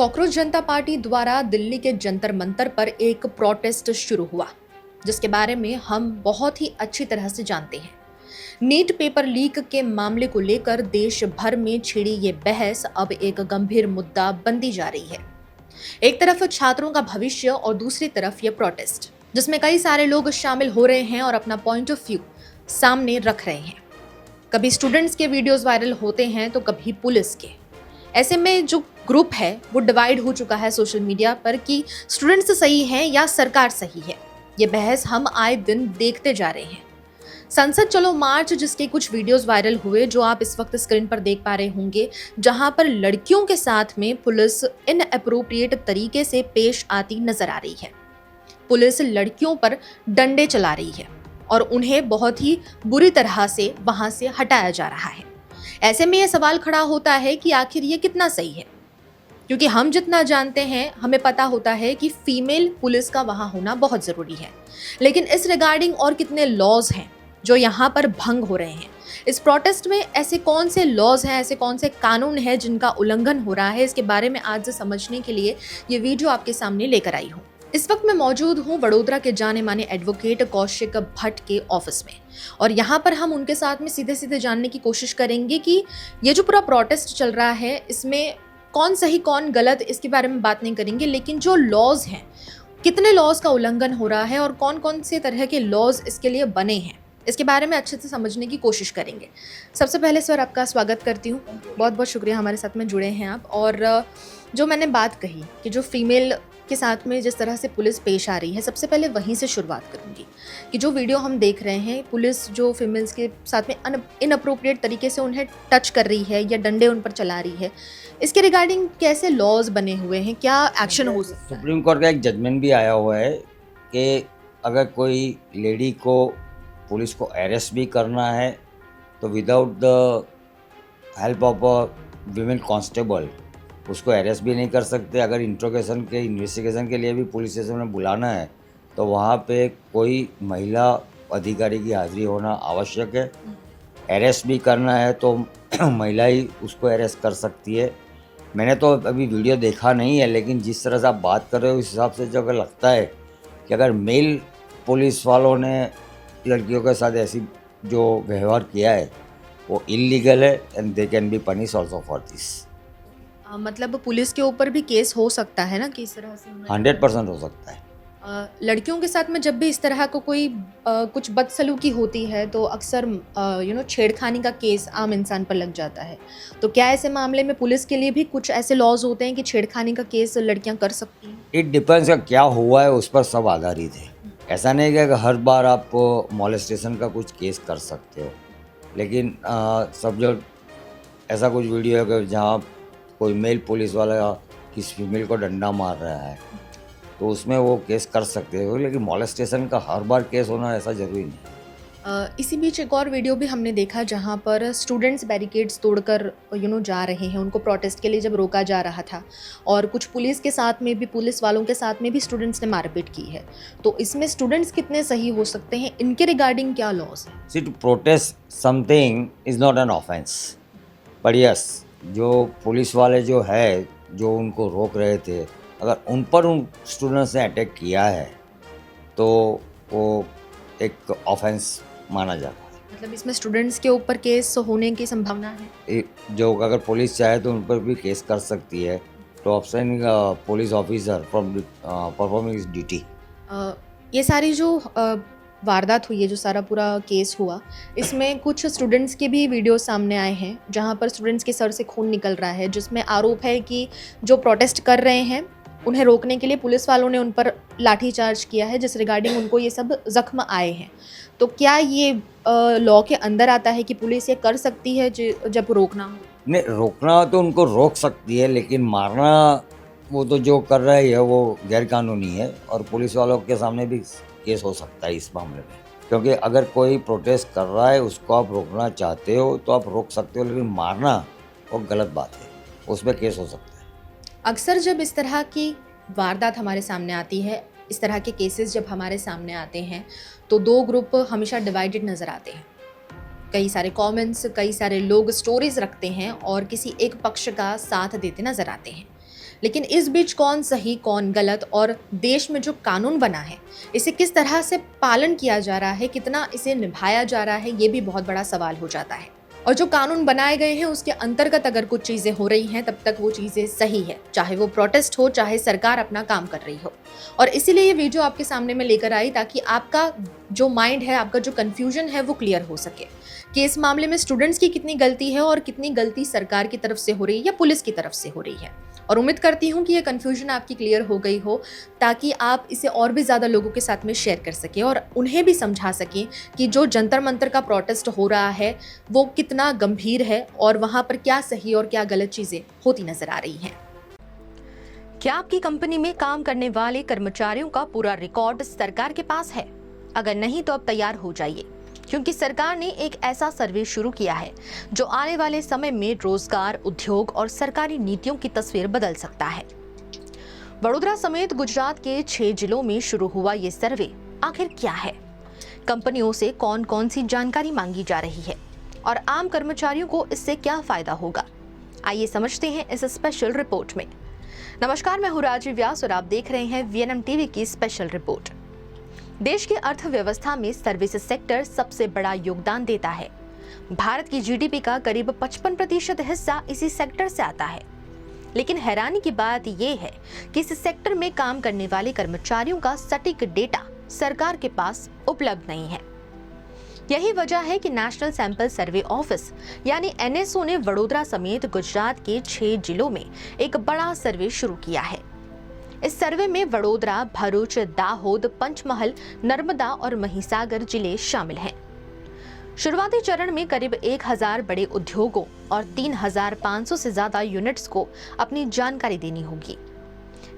कॉकरोच जनता पार्टी द्वारा दिल्ली के जंतर मंतर पर एक प्रोटेस्ट शुरू हुआ, जिसके बारे में हम बहुत ही अच्छी तरह से जानते हैं। नीट पेपर लीक के मामले को लेकर देश भर में छिड़ी ये बहस अब एक गंभीर मुद्दा बनती जा रही है। एक तरफ छात्रों का भविष्य और दूसरी तरफ ये प्रोटेस्ट, जिसमें कई सारे लोग शामिल हो रहे हैं और अपना पॉइंट ऑफ व्यू सामने रख रहे हैं। कभी स्टूडेंट्स के वीडियोस वायरल होते हैं तो कभी पुलिस के। ऐसे में जो ग्रुप है वो डिवाइड हो चुका है सोशल मीडिया पर कि स्टूडेंट्स सही हैं या सरकार सही है। ये बहस हम आए दिन देखते जा रहे हैं। संसद चलो मार्च, जिसके कुछ वीडियोस वायरल हुए जो आप इस वक्त स्क्रीन पर देख पा रहे होंगे, जहां पर लड़कियों के साथ में पुलिस इनएप्रोप्रिएट तरीके से पेश आती नजर आ रही है। पुलिस लड़कियों पर डंडे चला रही है और उन्हें बहुत ही बुरी तरह से वहां से हटाया जा रहा है। ऐसे में यह सवाल खड़ा होता है कि आखिर ये कितना सही है, क्योंकि हम जितना जानते हैं हमें पता होता है कि फीमेल पुलिस का वहां होना बहुत ज़रूरी है, लेकिन इस रिगार्डिंग और कितने लॉज हैं जो यहाँ पर भंग हो रहे हैं। इस प्रोटेस्ट में ऐसे कौन से लॉज हैं, ऐसे कौन से कानून हैं जिनका उल्लंघन हो रहा है, इसके बारे में आज से समझने के लिए ये वीडियो आपके सामने लेकर आई हूँ। इस वक्त मैं मौजूद हूँ वडोदरा के जाने माने एडवोकेट कौशिक भट्ट के ऑफिस में, और यहाँ पर हम उनके साथ में सीधे सीधे जानने की कोशिश करेंगे कि ये जो पूरा प्रोटेस्ट चल रहा है इसमें कौन सही कौन गलत, इसके बारे में बात नहीं करेंगे, लेकिन जो लॉज हैं, कितने लॉज का उल्लंघन हो रहा है और कौन कौन से तरह के लॉज इसके लिए बने हैं, इसके बारे में अच्छे से समझने की कोशिश करेंगे। सबसे पहले सर आपका स्वागत करती हूँ, बहुत बहुत शुक्रिया हमारे साथ में जुड़े हैं आप। और जो मैंने बात कही कि जो फीमेल के साथ में जिस तरह से पुलिस पेश आ रही है, सबसे पहले वहीं से शुरुआत करूंगी कि जो वीडियो हम देख रहे हैं, पुलिस जो फीमेल्स के साथ में इनअप्रोप्रिएट तरीके से उन्हें टच कर रही है या डंडे उन पर चला रही है, इसके रिगार्डिंग कैसे लॉज बने हुए हैं, क्या एक्शन हो सकता है? सुप्रीम कोर्ट का एक जजमेंट भी आया हुआ है कि अगर कोई लेडी को पुलिस को अरेस्ट भी करना है तो without the help of a women constable उसको अरेस्ट भी नहीं कर सकते। अगर इंट्रोगेशन के इन्वेस्टिगेशन के लिए भी पुलिस स्टेशन में बुलाना है तो वहाँ पे कोई महिला अधिकारी की हाजिरी होना आवश्यक है। अरेस्ट भी करना है तो महिला ही उसको अरेस्ट कर सकती है। मैंने तो अभी वीडियो देखा नहीं है, लेकिन जिस तरह से आप बात कर रहे हो उस हिसाब से जो अगर लगता है कि अगर मेल पुलिस वालों ने लड़कियों के साथ ऐसी जो व्यवहार किया है वो इलीगल है and they can be punish also for this. मतलब पुलिस के ऊपर भी केस हो सकता है ना कि इस तरह से? 100% हो सकता है। लड़कियों के साथ में जब भी इस तरह को कोई कुछ बदसलूकी होती है तो अक्सर छेड़खानी का केस आम इंसान पर लग जाता है, तो क्या ऐसे मामले में पुलिस के लिए भी कुछ ऐसे लॉज होते हैं कि छेड़खानी का केस लड़कियां कर सकती हैं? इट डिपेंड्स का क्या हुआ है उस पर सब आधारित है। ऐसा नहीं है कि हर बार आप मॉलेस्टेशन का कुछ केस कर सकते हो, लेकिन सब जो ऐसा कुछ वीडियो है कि जहाँ कोई मेल पुलिस वाला किसी फीमेल को डंडा मार रहा है तो उसमें वो केस कर सकते हो, लेकिन मॉलेस्टेशन का हर बार केस होना ऐसा ज़रूरी नहीं। इसी बीच एक और वीडियो भी हमने देखा जहाँ पर स्टूडेंट्स बैरिकेड्स तोड़कर जा रहे हैं, उनको प्रोटेस्ट के लिए जब रोका जा रहा था, और कुछ पुलिस के साथ में भी, पुलिस वालों के साथ में भी स्टूडेंट्स ने मारपीट की है, तो इसमें स्टूडेंट्स कितने सही हो सकते हैं, इनके रिगार्डिंग क्या लॉस है? See to protest something is not an offence, but yes जो पुलिस वाले जो है जो उनको रोक रहे थे, अगर उन पर उन स्टूडेंट्स ने अटैक किया है तो वो एक ऑफेंस माना जाता है। मतलब इसमें स्टूडेंट्स के ऊपर केस होने की संभावना है? जो अगर पुलिस चाहे तो उन पर भी केस कर सकती है, तो option police officer from performing his duty. ये सारी जो वारदात हुई है, जो सारा पूरा केस हुआ, इसमें कुछ स्टूडेंट्स के भी वीडियो सामने आए हैं जहां पर स्टूडेंट्स के सर से खून निकल रहा है, जिसमें आरोप है कि जो प्रोटेस्ट कर रहे हैं उन्हें रोकने के लिए पुलिस वालों ने उन पर लाठीचार्ज किया है, जिस रिगार्डिंग उनको ये सब जख्म आए हैं। तो क्या ये लॉ के अंदर आता है कि पुलिस ये कर सकती है जब रोकना हो? नहीं, रोकना तो उनको रोक सकती है, लेकिन मारना वो तो जो कर रहे हैं वो गैरकानूनी है, और पुलिस वालों के सामने भी केस हो सकता है इस मामले में, क्योंकि अगर कोई प्रोटेस्ट कर रहा है उसको आप रोकना चाहते हो तो आप रोक सकते हो, लेकिन मारना वो गलत बात है, उस पर केस हो सकता है। अक्सर जब इस तरह की वारदात हमारे सामने आती है, इस तरह के केसेस जब हमारे सामने आते हैं, तो दो ग्रुप हमेशा डिवाइडेड नज़र आते हैं। कई सारे कमेंट्स, कई सारे लोग स्टोरीज रखते हैं और किसी एक पक्ष का साथ देते नज़र आते हैं। लेकिन इस बीच कौन सही कौन गलत और देश में जो कानून बना है इसे किस तरह से पालन किया जा रहा है, कितना इसे निभाया जा रहा है, ये भी बहुत बड़ा सवाल हो जाता है। और जो कानून बनाए गए हैं उसके अंतर्गत अगर कुछ चीजें हो रही हैं तब तक वो चीजें सही है, चाहे वो प्रोटेस्ट हो चाहे सरकार अपना काम कर रही हो। और इसीलिए ये वीडियो आपके सामने में लेकर आई ताकि आपका जो माइंड है, आपका जो कंफ्यूजन है वो क्लियर हो सके कि इस मामले में स्टूडेंट्स की कितनी गलती है और कितनी गलती सरकार की तरफ से हो रही है या पुलिस की तरफ से हो रही है। और उम्मीद करती हूँ कि ये कंफ्यूजन आपकी क्लियर हो गई हो ताकि आप इसे और भी ज़्यादा लोगों के साथ में शेयर कर सकें और उन्हें भी समझा सकें कि जो जंतर मंतर का प्रोटेस्ट हो रहा है वो कितना गंभीर है और वहाँ पर क्या सही और क्या गलत चीज़ें होती नजर आ रही हैं। क्या आपकी कंपनी में काम करने वाले कर्मचारियों का पूरा रिकॉर्ड सरकार के पास है? अगर नहीं तो अब तैयार हो जाइए, क्योंकि सरकार ने एक ऐसा सर्वे शुरू किया है जो आने वाले समय में रोजगार, उद्योग और सरकारी नीतियों की तस्वीर बदल सकता है। वडोदरा समेत गुजरात के 6 जिलों में शुरू हुआ ये सर्वे आखिर क्या है, कंपनियों से कौन कौन सी जानकारी मांगी जा रही है और आम कर्मचारियों को इससे क्या फायदा होगा, आइए समझते हैं इस स्पेशल रिपोर्ट में। नमस्कार, मैं हूं राजीव व्यास और आप देख रहे हैं VNM टीवी की स्पेशल रिपोर्ट। देश की अर्थव्यवस्था में सर्विस सेक्टर सबसे बड़ा योगदान देता है। भारत की जीडीपी का करीब 55% हिस्सा इसी सेक्टर से आता है। लेकिन हैरानी की बात यह है कि इस सेक्टर में काम करने वाले कर्मचारियों का सटीक डेटा सरकार के पास उपलब्ध नहीं है। यही वजह है कि नेशनल सैंपल सर्वे ऑफिस यानी NSO ने वडोदरा समेत गुजरात के 6 जिलों में एक बड़ा सर्वे शुरू किया है। इस सर्वे में वडोदरा, भरूच, दाहोद, पंचमहल, नर्मदा और महिसागर जिले शामिल हैं। शुरुआती चरण में करीब 1000 बड़े उद्योगों और 3500 से ज्यादा यूनिट्स को अपनी जानकारी देनी होगी।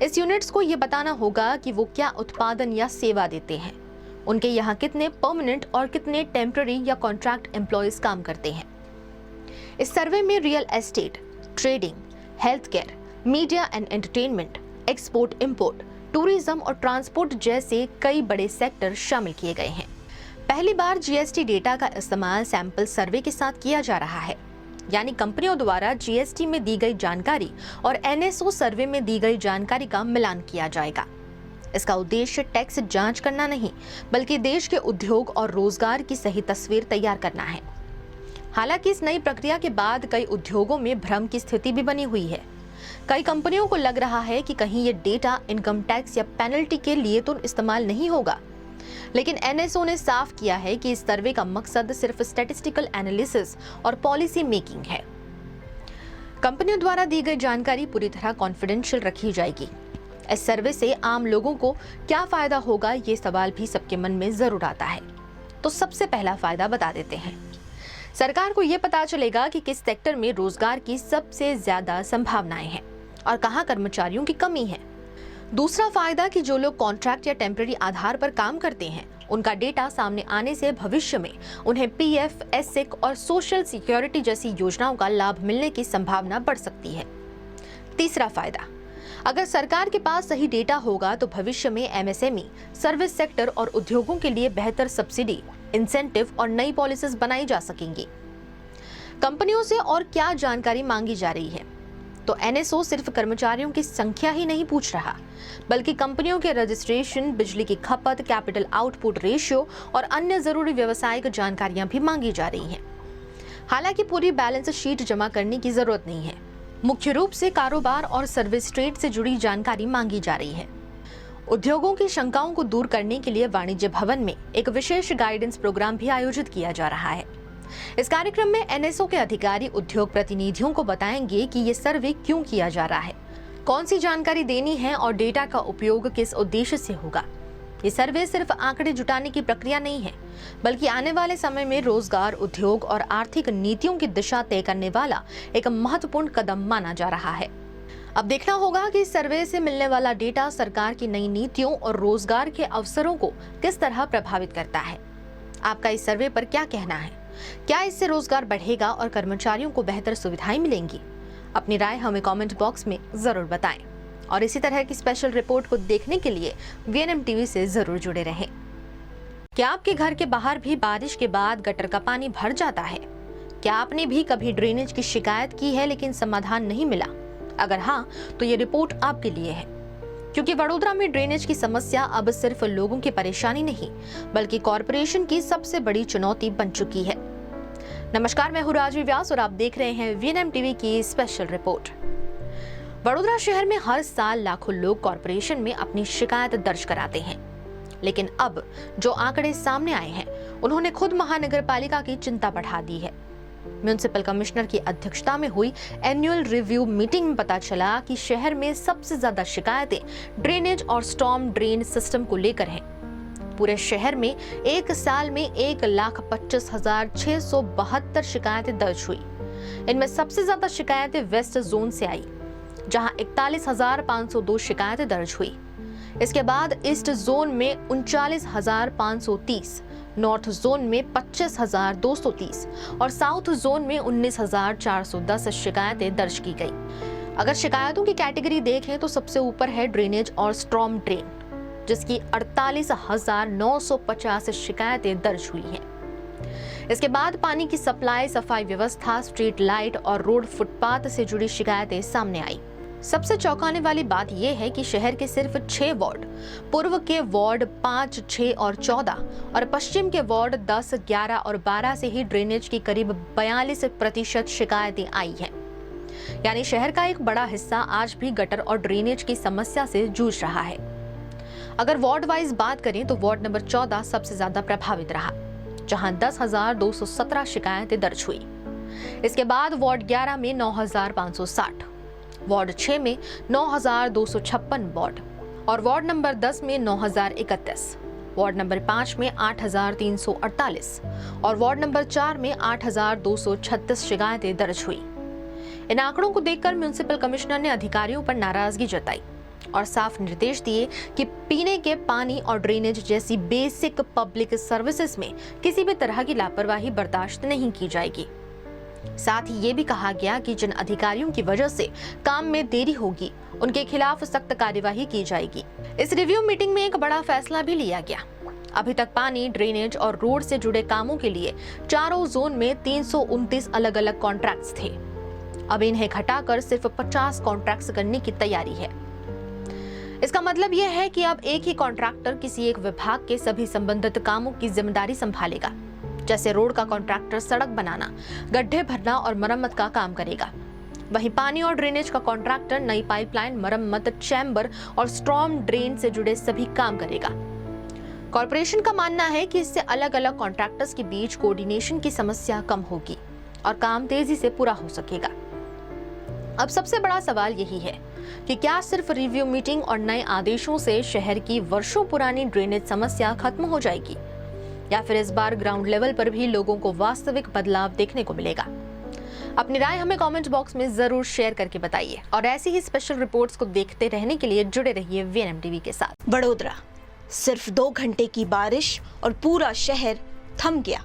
इस यूनिट्स को ये बताना होगा कि वो क्या उत्पादन या सेवा देते हैं, उनके यहाँ कितने परमानेंट और कितने टेम्पररी या कॉन्ट्रैक्ट एम्प्लॉयज काम करते हैं। इस सर्वे में real estate, trading, health care, media and entertainment, export, import, tourism और ट्रांसपोर्ट जैसे कई बड़े सेक्टर शामिल किए गए हैं। पहली बार GST डेटा का इस्तेमाल सैंपल सर्वे के साथ किया जा रहा है, यानी कंपनियों द्वारा GST में दी गई जानकारी और NSO सर्वे में दी गई जानकारी का मिलान किया जाएगा। इसका उद्देश्य टैक्स जांच करना नहीं, बल्कि देश के उद्योग और रोजगार की सही तस्वीर तैयार करना है। हालांकि इस नई प्रक्रिया के बाद कई उद्योगों में भ्रम की स्थिति भी बनी हुई है। कई कंपनियों को लग रहा है कि कहीं ये डेटा इनकम टैक्स या पेनल्टी के लिए तो इस्तेमाल नहीं होगा, लेकिन NSO ने साफ किया है कि इस सर्वे का मकसद सिर्फ स्टैटिस्टिकल एनालिसिस और पॉलिसी मेकिंग है। कंपनियों द्वारा दी गई जानकारी पूरी तरह कॉन्फिडेंशियल रखी जाएगी। इस सर्वे से आम लोगों को क्या फायदा होगा, ये सवाल भी सबके मन में जरूर आता है। तो सबसे पहला फायदा बता देते हैं। सरकार को ये पता चलेगा कि किस सेक्टर में रोजगार की सबसे ज्यादा संभावनाएं हैं और कहां कर्मचारियों की कमी है। दूसरा फायदा कि जो लोग कॉन्ट्रैक्ट या टेम्पररी आधार पर काम करते हैं उनका डेटा सामने आने से भविष्य में उन्हें PF, SIC और सोशल सिक्योरिटी जैसी योजनाओं का लाभ मिलने की संभावना बढ़ सकती है। तीसरा फायदा, अगर सरकार के पास सही डेटा होगा तो भविष्य में MSME, सर्विस सेक्टर और उद्योगों के लिए बेहतर सब्सिडी, इंसेंटिव और नई पॉलिसीज बनाई जा सकेंगी। कंपनियों से और क्या जानकारी मांगी जा रही है, तो NSO सिर्फ कर्मचारियों की संख्या ही नहीं पूछ रहा, बल्कि कंपनियों के रजिस्ट्रेशन, बिजली की खपत, कैपिटल आउटपुट रेशियो और अन्य जरूरी व्यवसायिक जानकारियां भी मांगी जा रही हैं। हालांकि पूरी बैलेंस शीट जमा करने की जरूरत नहीं है, मुख्य रूप से कारोबार और सर्विस ट्रेड से जुड़ी जानकारी मांगी जा रही है। उद्योगों की शंकाओं को दूर करने के लिए वाणिज्य भवन में एक विशेष गाइडेंस प्रोग्राम भी आयोजित किया जा रहा है। इस कार्यक्रम में NSO के अधिकारी उद्योग प्रतिनिधियों को बताएंगे कि ये सर्वे क्यों किया जा रहा है, कौन सी जानकारी देनी है और डेटा का उपयोग किस उद्देश्य से होगा। ये सर्वे सिर्फ आंकड़े जुटाने की प्रक्रिया नहीं है, बल्कि आने वाले समय में रोजगार, उद्योग और आर्थिक नीतियों की दिशा तय करने वाला एक महत्वपूर्ण कदम माना जा रहा है। अब देखना होगा कि इस सर्वे से मिलने वाला डेटा सरकार की नई नीतियों और रोजगार के अवसरों को किस तरह प्रभावित करता है। आपका इस सर्वे पर क्या कहना है? क्या इससे रोजगार बढ़ेगा और कर्मचारियों को बेहतर सुविधाएं मिलेंगी? अपनी राय हमें कमेंट बॉक्स में जरूर बताएं और इसी तरह की स्पेशल रिपोर्ट को देखने के लिए VNM टीवी से जरूर जुड़े रहें। क्या आपके घर के बाहर भी बारिश के बाद गटर का पानी भर जाता है? क्या आपने भी कभी ड्रेनेज की शिकायत की है लेकिन समाधान नहीं मिला? अगर हाँ, तो ये रिपोर्ट आपके लिए है, क्योंकि वडोदरा में ड्रेनेज की समस्या अब सिर्फ लोगों की परेशानी नहीं, बल्कि कॉरपोरेशन की सबसे बड़ी चुनौती बन चुकी है। नमस्कार, मैं हूं राजवी व्यास और आप देख रहे हैं VNM टीवी की स्पेशल रिपोर्ट। वडोदरा शहर में हर साल लाखों लोग कॉरपोरेशन में अपनी शिकायत दर्ज कराते हैं, लेकिन अब जो आंकड़े सामने आए हैं, उन्होंने खुद महानगर पालिका की चिंता बढ़ा दी है। म्युनिसिपल कमिश्नर की अध्यक्षता में हुई एनुअल रिव्यू मीटिंग में पता चला कि शहर में सबसे ज्यादा शिकायतें ड्रेनेज और स्टॉर्म ड्रेन सिस्टम को लेकर हैं। पूरे शहर में एक साल में 1,25,672 शिकायतें दर्ज हुई। इनमें सबसे ज्यादा शिकायतें वेस्ट जोन से आई, जहां 41,502 शिकायतें दर्ज हुई। इसके बाद ईस्ट जोन में 39,530, नॉर्थ जोन में 25,230 और साउथ जोन में 19,410 शिकायतें दर्ज की गई। अगर शिकायतों की कैटेगरी देखें तो सबसे ऊपर है ड्रेनेज और स्टॉर्म ड्रेन, जिसकी 48,950 शिकायतें दर्ज हुई हैं। इसके बाद पानी की सप्लाई, सफाई व्यवस्था, स्ट्रीट लाइट और रोड फुटपाथ से जुड़ी शिकायतें सामने आई। सबसे चौंकाने वाली बात यह है कि शहर के सिर्फ 6 वार्ड, पूर्व के वार्ड 5, 6 और 14 और पश्चिम के वार्ड 10, 11 और 12 से ही ड्रेनेज की करीब 42% शिकायतें आई हैं। यानी शहर का एक बड़ा हिस्सा आज भी गटर और ड्रेनेज की समस्या से जूझ रहा है। अगर वार्ड वाइज बात करें तो वार्ड नंबर 14 सबसे ज्यादा प्रभावित रहा, जहां 10,217 शिकायतें दर्ज हुई। इसके बाद वार्ड 11 में 9,560, वार्ड 6 में 9,256 वार्ड और वार्ड नंबर 10 में 9,031, वार्ड नंबर 5 में 8,348 और वार्ड नंबर 4 में 8,236 शिकायतें दर्ज हुई। इन आंकड़ों को देखकर म्युनिसिपल कमिश्नर ने अधिकारियों पर नाराजगी जताई और साफ निर्देश दिए कि पीने के पानी और ड्रेनेज जैसी बेसिक पब्लिक सर्विसेज में किसी भी तरह की लापरवाही बर्दाश्त नहीं की जाएगी। साथ ही ये भी कहा गया कि जिन अधिकारियों की वजह से काम में देरी होगी, उनके खिलाफ सख्त कार्यवाही की जाएगी। इस रिव्यू मीटिंग में एक बड़ा फैसला भी लिया गया। अभी तक पानी, ड्रेनेज और रोड से जुड़े कामों के लिए चारों जोन में 329 अलग अलग कॉन्ट्रैक्ट्स थे। अब इन्हें घटाकर सिर्फ 50 कॉन्ट्रैक्ट्स करने की तैयारी है। इसका मतलब यह है कि अब एक ही कॉन्ट्रैक्टर किसी एक विभाग के सभी संबंधित कामों की जिम्मेदारी संभालेगा। जैसे रोड का कॉन्ट्रैक्टर सड़क बनाना, गड्ढे भरना और मरम्मत का काम करेगा, वहीं पानी और ड्रेनेज का कॉन्ट्रैक्टर नई पाइपलाइन, मरम्मत, चैम्बर और स्टॉर्म ड्रेन से जुड़े सभी काम करेगा। कॉर्पोरेशन का मानना है कि इससे अलग अलग कॉन्ट्रैक्टर्स के बीच कोऑर्डिनेशन की समस्या कम होगी और काम तेजी से पूरा हो सकेगा। अब सबसे बड़ा सवाल यही है कि क्या सिर्फ रिव्यू मीटिंग और नए आदेशों से शहर की वर्षों पुरानी ड्रेनेज समस्या खत्म हो जाएगी, या फिर इस बार ग्राउंड लेवल पर भी लोगों को वास्तविक बदलाव देखने को मिलेगा। अपनी राय हमें कमेंट बॉक्स में जरूर शेयर करके बताइए और ऐसी ही स्पेशल रिपोर्ट्स को देखते रहने के लिए जुड़े रहिए VNM टीवी के साथ। वडोदरा, सिर्फ 2 घंटे की बारिश और पूरा शहर थम गया।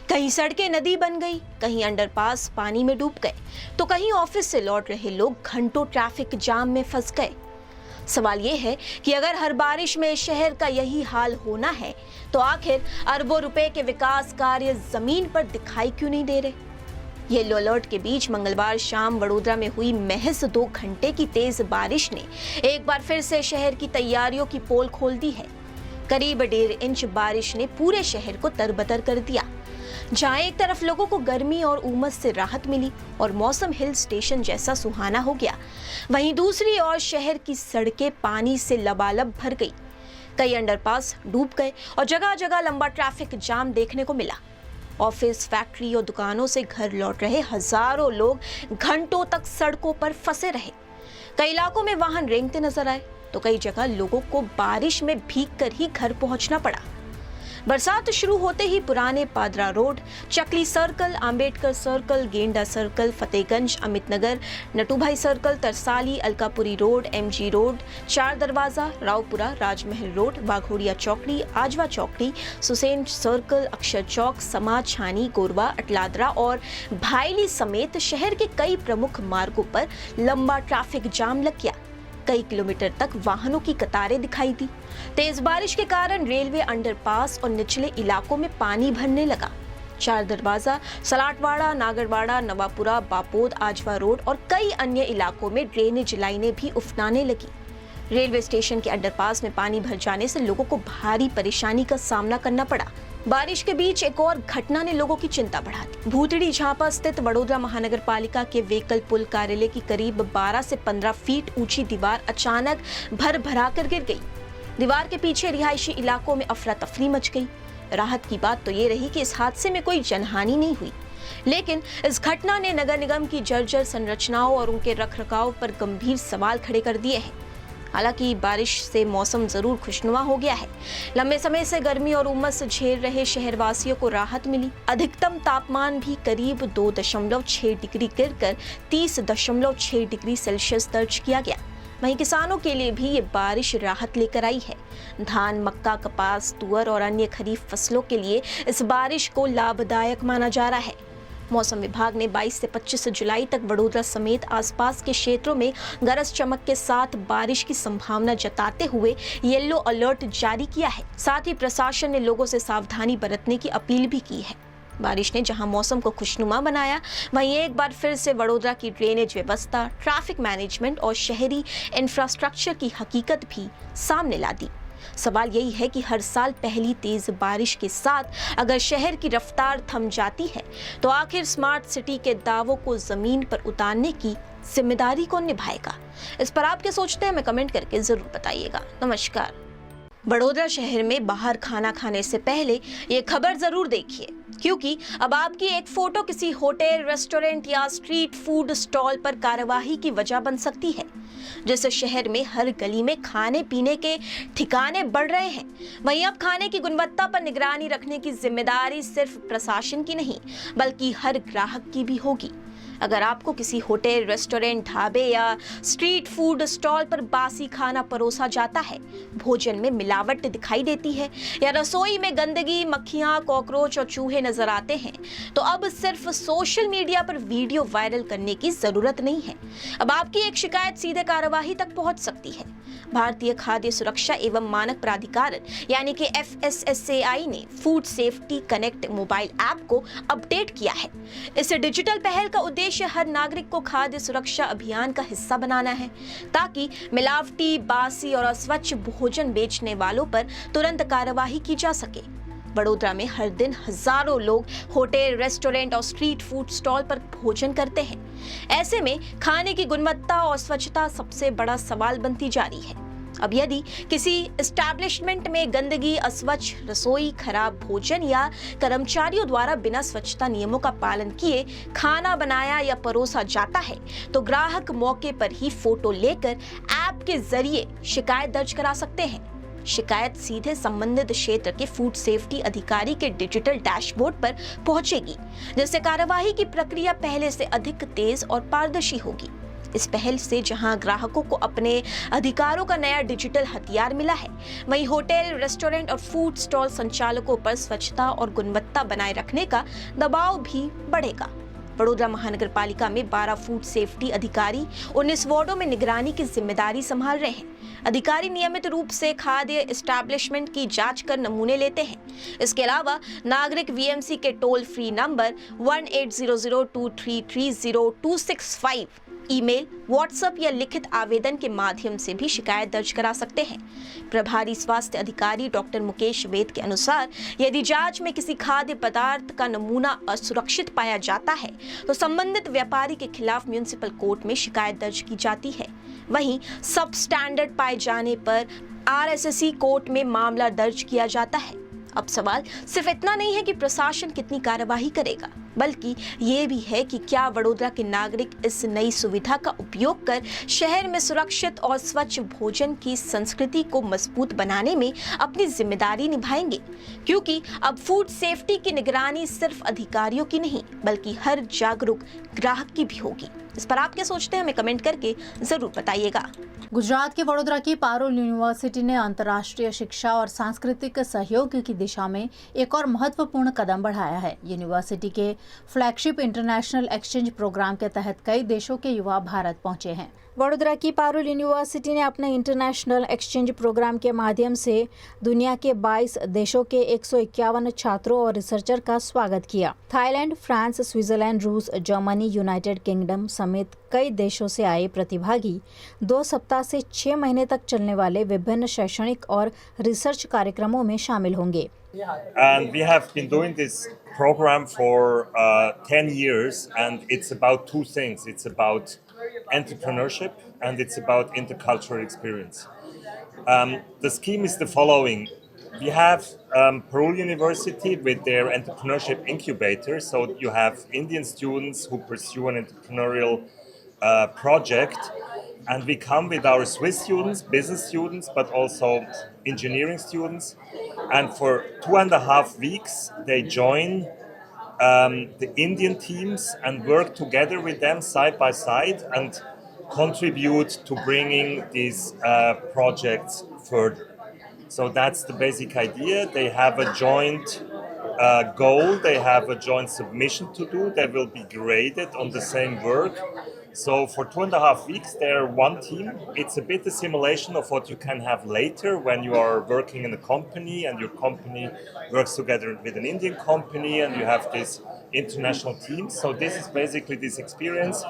कहीं सड़कें नदी बन गई, कहीं अंडरपास पानी में डूब गए, तो कहीं ऑफिस से लौट रहे लोग घंटों ट्रैफिक जाम में फंस गए। सवाल ये है कि अगर हर बारिश में शहर का यही हाल होना है, तो आखिर अरबों रुपए के विकास कार्य जमीन पर दिखाई क्यों नहीं दे रहे? येलो अलर्ट के बीच मंगलवार शाम वडोदरा में हुई महज 2 घंटे की तेज बारिश ने एक बार फिर से शहर की तैयारियों की पोल खोल दी है। करीब 1.5 इंच बारिश ने पूरे शहर को तरबतर कर दिया। जहां एक तरफ लोगों को गर्मी और उमस से राहत मिली और मौसम हिल स्टेशन जैसा सुहाना हो गया, वहीं दूसरी ओर शहर की सड़कें पानी से लबालब भर गई। कई अंडरपास डूब गए और जगह जगह लंबा ट्रैफिक जाम देखने को मिला। ऑफिस, फैक्ट्री और दुकानों से घर लौट रहे हजारों लोग घंटों तक सड़कों पर फंसे रहे। कई इलाकों में वाहन रेंगते नजर आए, तो कई जगह लोगों को बारिश में भीगकर ही घर पहुंचना पड़ा। बरसात शुरू होते ही पुराने Padra road, Chakli circle, Ambedkar circle, Genda circle, Fatehganj, Amitnagar, Natubhai circle, Tarsali, Alkapuri road, MG road, Char Darwaja, Raopura, राजमहल रोड, बाघोड़िया चौकड़ी, आजवा चौकड़ी, सुसैन सर्कल, अक्षर चौक, समाज छानी, गोरवा, अटलादरा और भाईली समेत शहर के कई प्रमुख मार्गों पर लंबा ट्रैफिक जाम लग गया। कई किलोमीटर तक वाहनों की कतारें दिखाई दी। तेज बारिश के कारण रेलवे अंडरपास और निचले इलाकों में पानी भरने लगा। चार दरवाजा, सलाटवाड़ा, नागरवाड़ा, नवापुरा, बापोद, आजवा रोड और कई अन्य इलाकों में ड्रेनेज लाइनें भी उफनाने लगी। रेलवे स्टेशन के अंडरपास में पानी भर जाने से लोगों को भारी परेशानी का सामना करना पड़ा। बारिश के बीच एक और घटना ने लोगों की चिंता बढ़ा दी। भूतड़ी झापा स्थित वडोदरा महानगर पालिका के वेकल पुल कार्यालय की करीब 12 से 15 फीट ऊंची दीवार अचानक भरा कर गिर गई। दीवार के पीछे रिहायशी इलाकों में अफरा तफरी मच गई। राहत की बात तो ये रही कि इस हादसे में कोई जनहानि नहीं हुई, लेकिन इस घटना ने नगर निगम की जर्जर संरचनाओं और उनके रखरखाव पर गंभीर सवाल खड़े कर दिए हैं। हालांकि बारिश से मौसम जरूर खुशनुमा हो गया है। लंबे समय से गर्मी और उमस झेल रहे शहरवासियों को राहत मिली। अधिकतम तापमान भी करीब 2.6 डिग्री गिरकर 30.6 डिग्री सेल्सियस दर्ज किया गया। वहीं किसानों के लिए भी ये बारिश राहत लेकर आई है। धान, मक्का, कपास, तुअर और अन्य खरीफ फसलों के लिए इस बारिश को लाभदायक माना जा रहा है। मौसम विभाग ने 22 से 25 जुलाई तक वडोदरा समेत आसपास के क्षेत्रों में गरज चमक के साथ बारिश की संभावना जताते हुए येलो अलर्ट जारी किया है। साथ ही प्रशासन ने लोगों से सावधानी बरतने की अपील भी की है। बारिश ने जहां मौसम को खुशनुमा बनाया, वहीं एक बार फिर से वडोदरा की ड्रेनेज व्यवस्था, ट्रैफिक मैनेजमेंट और शहरी इंफ्रास्ट्रक्चर की हकीकत भी सामने ला दी। सवाल यही है कि हर साल पहली तेज बारिश के साथ अगर शहर की रफ्तार थम जाती है तो आखिर स्मार्ट सिटी के दावों को जमीन पर उतारने की जिम्मेदारी कौन निभाएगा? इस पर आप क्या सोचते हैं? हमें कमेंट करके जरूर बताइएगा। नमस्कार। वडोदरा शहर में बाहर खाना खाने से पहले ये खबर जरूर देखिए, क्योंकि अब आपकी एक फोटो किसी होटल, रेस्टोरेंट या स्ट्रीट फूड स्टॉल पर कार्यवाही की वजह बन सकती है। जैसे शहर में हर गली में खाने पीने के ठिकाने बढ़ रहे हैं, वहीं अब खाने की गुणवत्ता पर निगरानी रखने की जिम्मेदारी सिर्फ प्रशासन की नहीं बल्कि हर ग्राहक की भी होगी। अगर आपको किसी होटल, रेस्टोरेंट, ढाबे या स्ट्रीट फूड स्टॉल पर बासी खाना परोसा जाता है, भोजन में मिलावट दिखाई देती है या रसोई में गंदगी, मक्खियां, कॉकरोच और चूहे नजर आते हैं, तो अब सिर्फ सोशल मीडिया पर वीडियो वायरल करने की जरूरत नहीं है। अब आपकी एक शिकायत सीधे कार्यवाही तक पहुंच सकती है। भारतीय खाद्य सुरक्षा एवं मानक प्राधिकरण यानी कि FSSAI ने food safety connect mobile app को अपडेट किया है। इस डिजिटल पहल का उद्देश्य हर नागरिक को खाद्य सुरक्षा अभियान का हिस्सा बनाना है, ताकि मिलावटी, बासी और अस्वच्छ भोजन बेचने वालों पर तुरंत कार्यवाही की जा सके। वडोदरा में हर दिन हजारों लोग होटल, रेस्टोरेंट और स्ट्रीट फूड स्टॉल पर भोजन करते हैं। ऐसे में खाने की गुणवत्ता और स्वच्छता सबसे बड़ा सवाल बनती जा रही है। अब यदि किसी एस्टैब्लिशमेंट में गंदगी, अस्वच्छ रसोई, खराब भोजन या कर्मचारियों द्वारा बिना स्वच्छता नियमों का पालन किए खाना बनाया या परोसा जाता है, तो ग्राहक मौके पर ही फोटो लेकर ऐप के जरिए शिकायत दर्ज करा सकते हैं। शिकायत सीधे संबंधित क्षेत्र के फूड सेफ्टी अधिकारी के डिजिटल डैशबोर्ड पर पहुंचेगी, जिससे कार्यवाही की प्रक्रिया पहले से अधिक तेज और पारदर्शी होगी। इस पहल से जहां ग्राहकों को अपने अधिकारों का नया डिजिटल हथियार मिला है, वहीं होटल, रेस्टोरेंट और फूड स्टॉल संचालकों पर स्वच्छता और गुणवत्ता बनाए रखने का दबाव भी बढ़ेगा। वडोदरा महानगर पालिका में 12 फूड सेफ्टी अधिकारी 19 वार्डों में निगरानी की जिम्मेदारी संभाल रहे हैं। अधिकारी नियमित रूप से खाद्य एस्टैब्लिशमेंट की जांच कर नमूने लेते हैं। इसके अलावा नागरिक VMC के toll free number 18002330 email, WhatsApp या लिखित आवेदन के माध्यम से भी शिकायत दर्ज करा सकते हैं। प्रभारी स्वास्थ्य अधिकारी डॉक्टर मुकेश वेद के अनुसार यदि जांच में किसी खाद्य पदार्थ का नमूना असुरक्षित पाया जाता है, तो संबंधित व्यापारी के खिलाफ म्युनिसिपल कोर्ट में शिकायत दर्ज की जाती है। वहीं सब स्टैंडर्ड पाए जाने पर RSSE कोर्ट में मामला दर्ज किया जाता है। अब सवाल सिर्फ इतना नहीं है कि प्रशासन कितनी कार्यवाही करेगा, बल्कि ये भी है कि क्या वडोदरा के नागरिक इस नई सुविधा का उपयोग कर शहर में सुरक्षित और स्वच्छ भोजन की संस्कृति को मजबूत बनाने में अपनी जिम्मेदारी निभाएंगे। क्योंकि अब फूड सेफ्टी की निगरानी सिर्फ अधिकारियों की नहीं बल्कि हर जागरूक ग्राहक की भी होगी। इस पर आप क्या सोचते हैं, हमें कमेंट करके जरूर बताइएगा। गुजरात के वडोदरा की पारुल यूनिवर्सिटी ने अंतर्राष्ट्रीय शिक्षा और सांस्कृतिक सहयोग की दिशा में एक और महत्वपूर्ण कदम बढ़ाया है। यूनिवर्सिटी के फ्लैगशिप इंटरनेशनल एक्सचेंज प्रोग्राम के तहत कई देशों के युवा भारत पहुंचे हैं। वडोदरा की पारुल यूनिवर्सिटी ने अपने इंटरनेशनल एक्सचेंज प्रोग्राम के माध्यम से दुनिया के 22 देशों के 151 छात्रों और रिसर्चर का स्वागत किया। थाईलैंड, फ्रांस, स्विट्जरलैंड, रूस, जर्मनी, यूनाइटेड किंगडम समेत कई देशों से आए प्रतिभागी 2 सप्ताह से 6 महीने तक चलने वाले विभिन्न शैक्षणिक और रिसर्च कार्यक्रमों में शामिल होंगे। And we have been doing this program for 10 years, and it's about two things. It's about entrepreneurship and it's about intercultural experience. The scheme is the following. We have Parul University with their entrepreneurship incubator. So you have Indian students who pursue an entrepreneurial project, and we come with our Swiss students, business students, but also engineering students. And for 2.5 weeks, they join the Indian teams and work together with them side by side and contribute to bringing these projects further. So that's the basic idea. They have a joint goal, they have a joint submission to do, they will be graded on the same work. So for 2.5 weeks, they're one team. It's a bit a simulation of what you can have later when you are working in a company and your company works together with an Indian company and you have this international team. So this is basically this experience.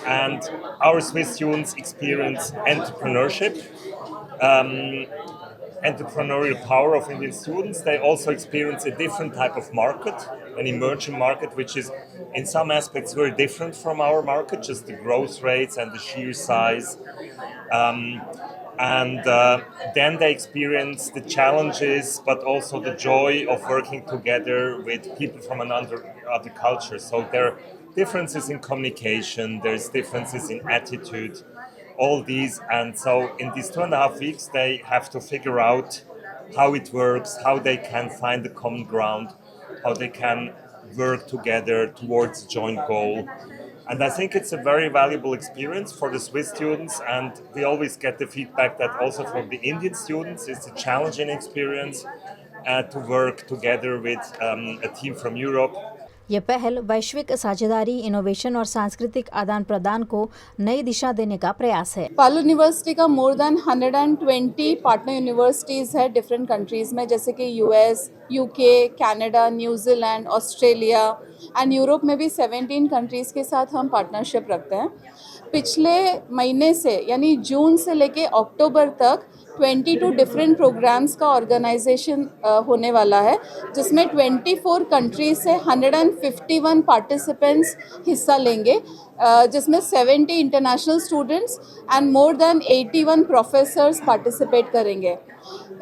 And our Swiss students experience entrepreneurship, entrepreneurial power of Indian students. They also experience a different type of market, an emerging market, which is in some aspects very different from our market, just the growth rates and the sheer size. Then they experience the challenges, but also the joy of working together with people from another culture. So there are differences in communication, there's differences in attitude, all these. And so in these 2.5 weeks, they have to figure out how it works, how they can find the common ground, how they can work together towards a joint goal. And I think it's a very valuable experience for the Swiss students, and we always get the feedback that also for the Indian students it's a challenging experience to work together with a team from Europe. ये पहल वैश्विक साझेदारी, innovation और सांस्कृतिक आदान प्रदान को नई दिशा देने का प्रयास है। पारुल यूनिवर्सिटी का मोर देन 120 पार्टनर यूनिवर्सिटीज़ है डिफरेंट कंट्रीज़ में, जैसे कि US, UK, Canada, New Zealand, Australia and Europe में भी 17 कंट्रीज़ के साथ हम पार्टनरशिप रखते हैं। पिछले महीने से यानी जून से लेके अक्टूबर तक 22 डिफरेंट प्रोग्राम्स का ऑर्गेनाइजेशन होने वाला है, जिसमें 24 कंट्रीज से 151 पार्टिसिपेंट्स हिस्सा लेंगे, जिसमें 70 international students and more than 81 professors participate करेंगे।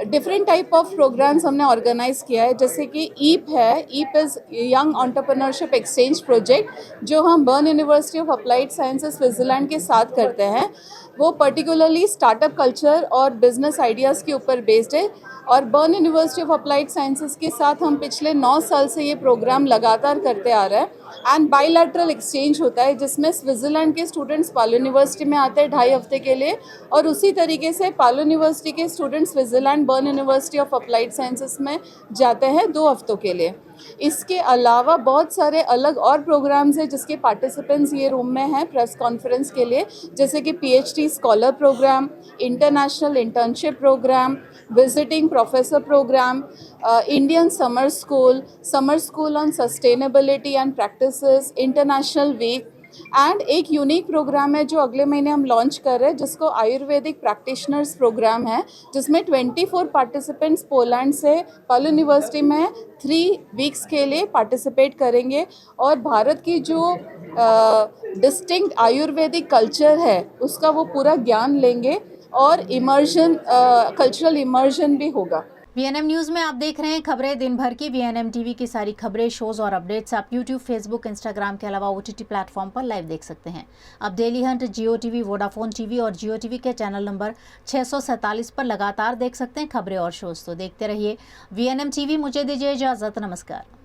डिफरेंट टाइप ऑफ प्रोग्राम्स हमने ऑर्गेनाइज किया है, जैसे कि ईप है, YEP is young entrepreneurship exchange project, जो हम Bern University of Applied Sciences Switzerland के साथ करते हैं। वो पर्टिकुलरली स्टार्टअप कल्चर और बिजनेस आइडियाज़ के ऊपर बेस्ड है, और Bern University of Applied Sciences के साथ हम पिछले 9 साल से ये प्रोग्राम लगातार करते आ रहे हैं। एंड बाइलैटरल एक्सचेंज होता है, जिसमें स्विट्ज़रलैंड के स्टूडेंट्स पारुल यूनिवर्सिटी में आते हैं 2.5 हफ्ते के लिए, और उसी तरीके से पारुल यूनिवर्सिटी के students Switzerland burn University of Applied sciences में जाते हैं 2 हफ्तों के लिए। इसके अलावा बहुत सारे अलग और प्रोग्राम्स हैं जिसके पार्टिसिपेंट्स ये रूम में हैं प्रेस कॉन्फ्रेंस के लिए, जैसे कि PhD scholar program, international internship program, visiting professor program, Indian summer school on sustainability and practices, international week, and एक यूनिक प्रोग्राम है जो अगले महीने हम लॉन्च कर रहे हैं, जिसको आयुर्वेदिक प्रैक्टिशनर्स प्रोग्राम है, जिसमें 24 पार्टिसिपेंट्स पोलैंड से पारुल यूनिवर्सिटी में 3 वीक्स के लिए पार्टिसिपेट करेंगे, और भारत की जो डिस्टिंक्ट आयुर्वेदिक कल्चर है उसका वो पूरा ज्ञान लेंगे, और इमर्जन कल्चरल इमर्जन भी होगा। VNM न्यूज़ में आप देख रहे हैं खबरें दिन भर की। VNM टीवी की सारी खबरें, शोज और अपडेट्स आप यूट्यूब, फेसबुक, इंस्टाग्राम के अलावा OTT प्लेटफॉर्म पर लाइव देख सकते हैं। आप डेली हंट, जियो टीवी, वोडाफोन टीवी और जियो टीवी के चैनल नंबर 647 पर लगातार देख सकते हैं खबरें और शोज। तो देखते रहिए VNM टीवी। मुझे दीजिए इजाजत, नमस्कार।